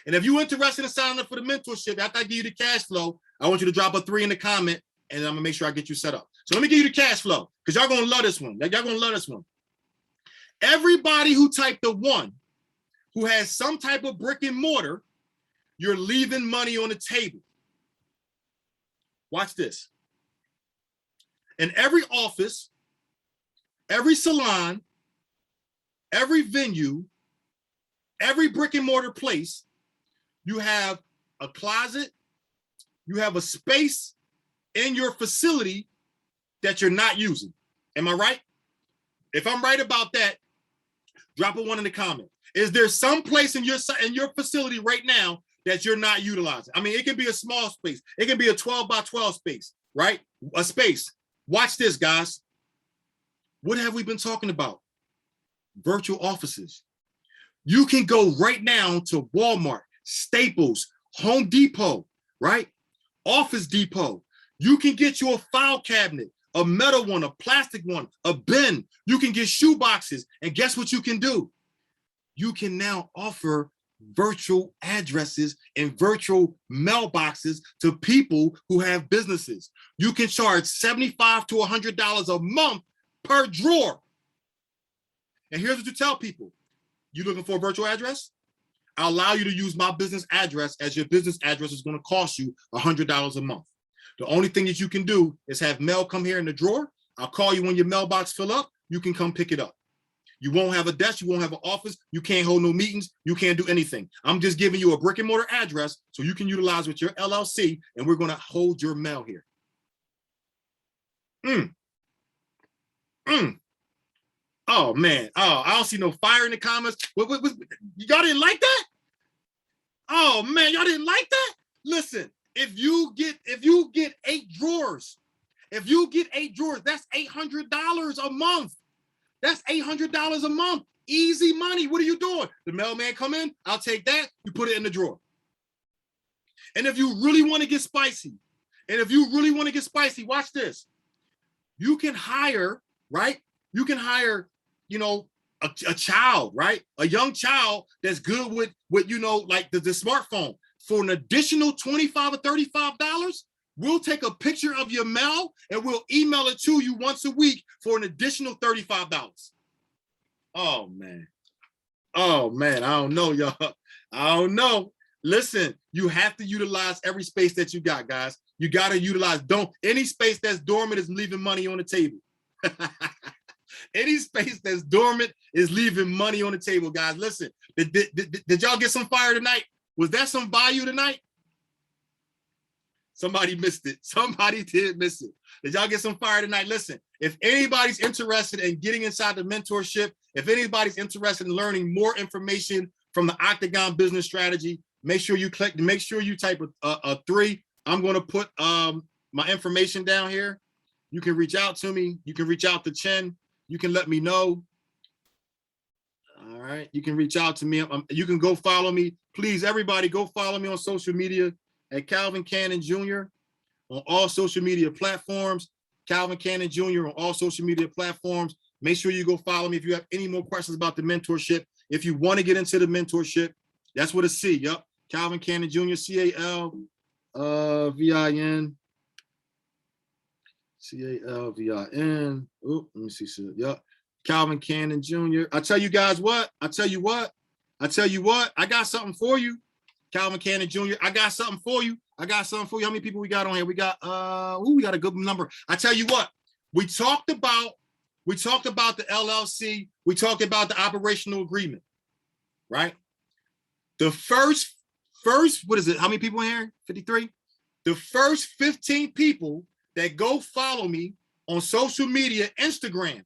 And if you're interested in signing up for the mentorship, after I give you the cash flow, I want you to drop a 3 in the comment, and I'm gonna make sure I get you set up. So let me give you the cash flow, because y'all gonna love this one. Y'all gonna love this one. Everybody who typed the 1, who has some type of brick and mortar, you're leaving money on the table. Watch this. In every office, every salon, every venue, every brick and mortar place, you have a closet, you have a space in your facility that you're not using. Am I right? If I'm right about that, drop a 1 in the comment. Is there some place in your facility right now that you're not utilizing? I mean, it can be a small space. It can be a 12 by 12 space, right? A space. Watch this, guys. What have we been talking about? Virtual offices. You can go right now to Walmart, Staples, Home Depot, right? Office Depot. You can get you a file cabinet, a metal one, a plastic one, a bin. You can get shoe boxes. And guess what you can do? You can now offer virtual addresses and virtual mailboxes to people who have businesses. You can charge $75 to $100 a month per drawer. And here's what you tell people. You looking for a virtual address? I'll allow you to use my business address, as your business address is going to cost you $100 a month. The only thing that you can do is have mail come here in the drawer. I'll call you when your mailbox fill up. You can come pick it up. You won't have a desk. You won't have an office. You can't hold no meetings. You can't do anything. I'm just giving you a brick and mortar address so you can utilize with your LLC, and we're going to hold your mail here. Oh, man. Oh, I don't see no fire in the comments. Y'all didn't like that? Oh, man, y'all didn't like that? Listen, if you get 8 drawers, that's $800 a month. That's $800 a month. Easy money. What are you doing? The mailman come in, I'll take that, you put it in the drawer. And if you really want to get spicy, watch this. You can hire, right? You can hire, a child, right? A young child that's good with like the smartphone. For an additional $25 or $35, we'll take a picture of your mail and we'll email it to you once a week for an additional $35. Oh, man. I don't know, y'all. I don't know. Listen, you have to utilize every space that you got, guys. You got to utilize, any space that's dormant is leaving money on the table. Any space that's dormant is leaving money on the table, guys. Listen, did y'all get some fire tonight? Was that some value tonight? Somebody missed it. Somebody did miss it. Did y'all get some fire tonight? Listen, if anybody's interested in getting inside the mentorship, if anybody's interested in learning more information from the Octagon business strategy, make sure you click, make sure you type a 3. I'm going to put my information down here. You can reach out to me. You can reach out to Chen. You can let me know. All right. You can reach out to me. You can go follow me. Please, everybody, go follow me on social media at Calvin Cannon Jr. on all social media platforms. Calvin Cannon Jr. on all social media platforms. Make sure you go follow me if you have any more questions about the mentorship. If you want to get into the mentorship, that's what it's C. Yep. Calvin Cannon Jr. C-A-L-V-I-N. C-A-L-V-I-N. Oh, let me see. Yep. Calvin Cannon Jr. I tell you guys what. I got something for you. Calvin Cannon Jr. I got something for you. How many people we got on here? We got we got a good number. I tell you what, we talked about the LLC, we talked about the operational agreement, right? The first, what is it? How many people in here? 53? The first 15 people that go follow me on social media, Instagram.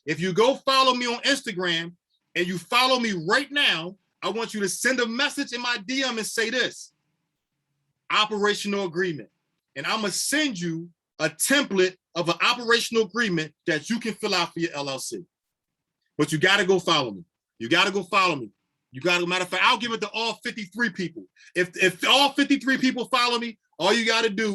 If you go follow me on Instagram and you follow me right now, I want you to send a message in my DM and say this: operational agreement. And I'm going to send you a template of an operational agreement that you can fill out for your LLC. But you got to go follow me. Matter of fact, I'll give it to all 53 people. If all 53 people follow me, all you got to do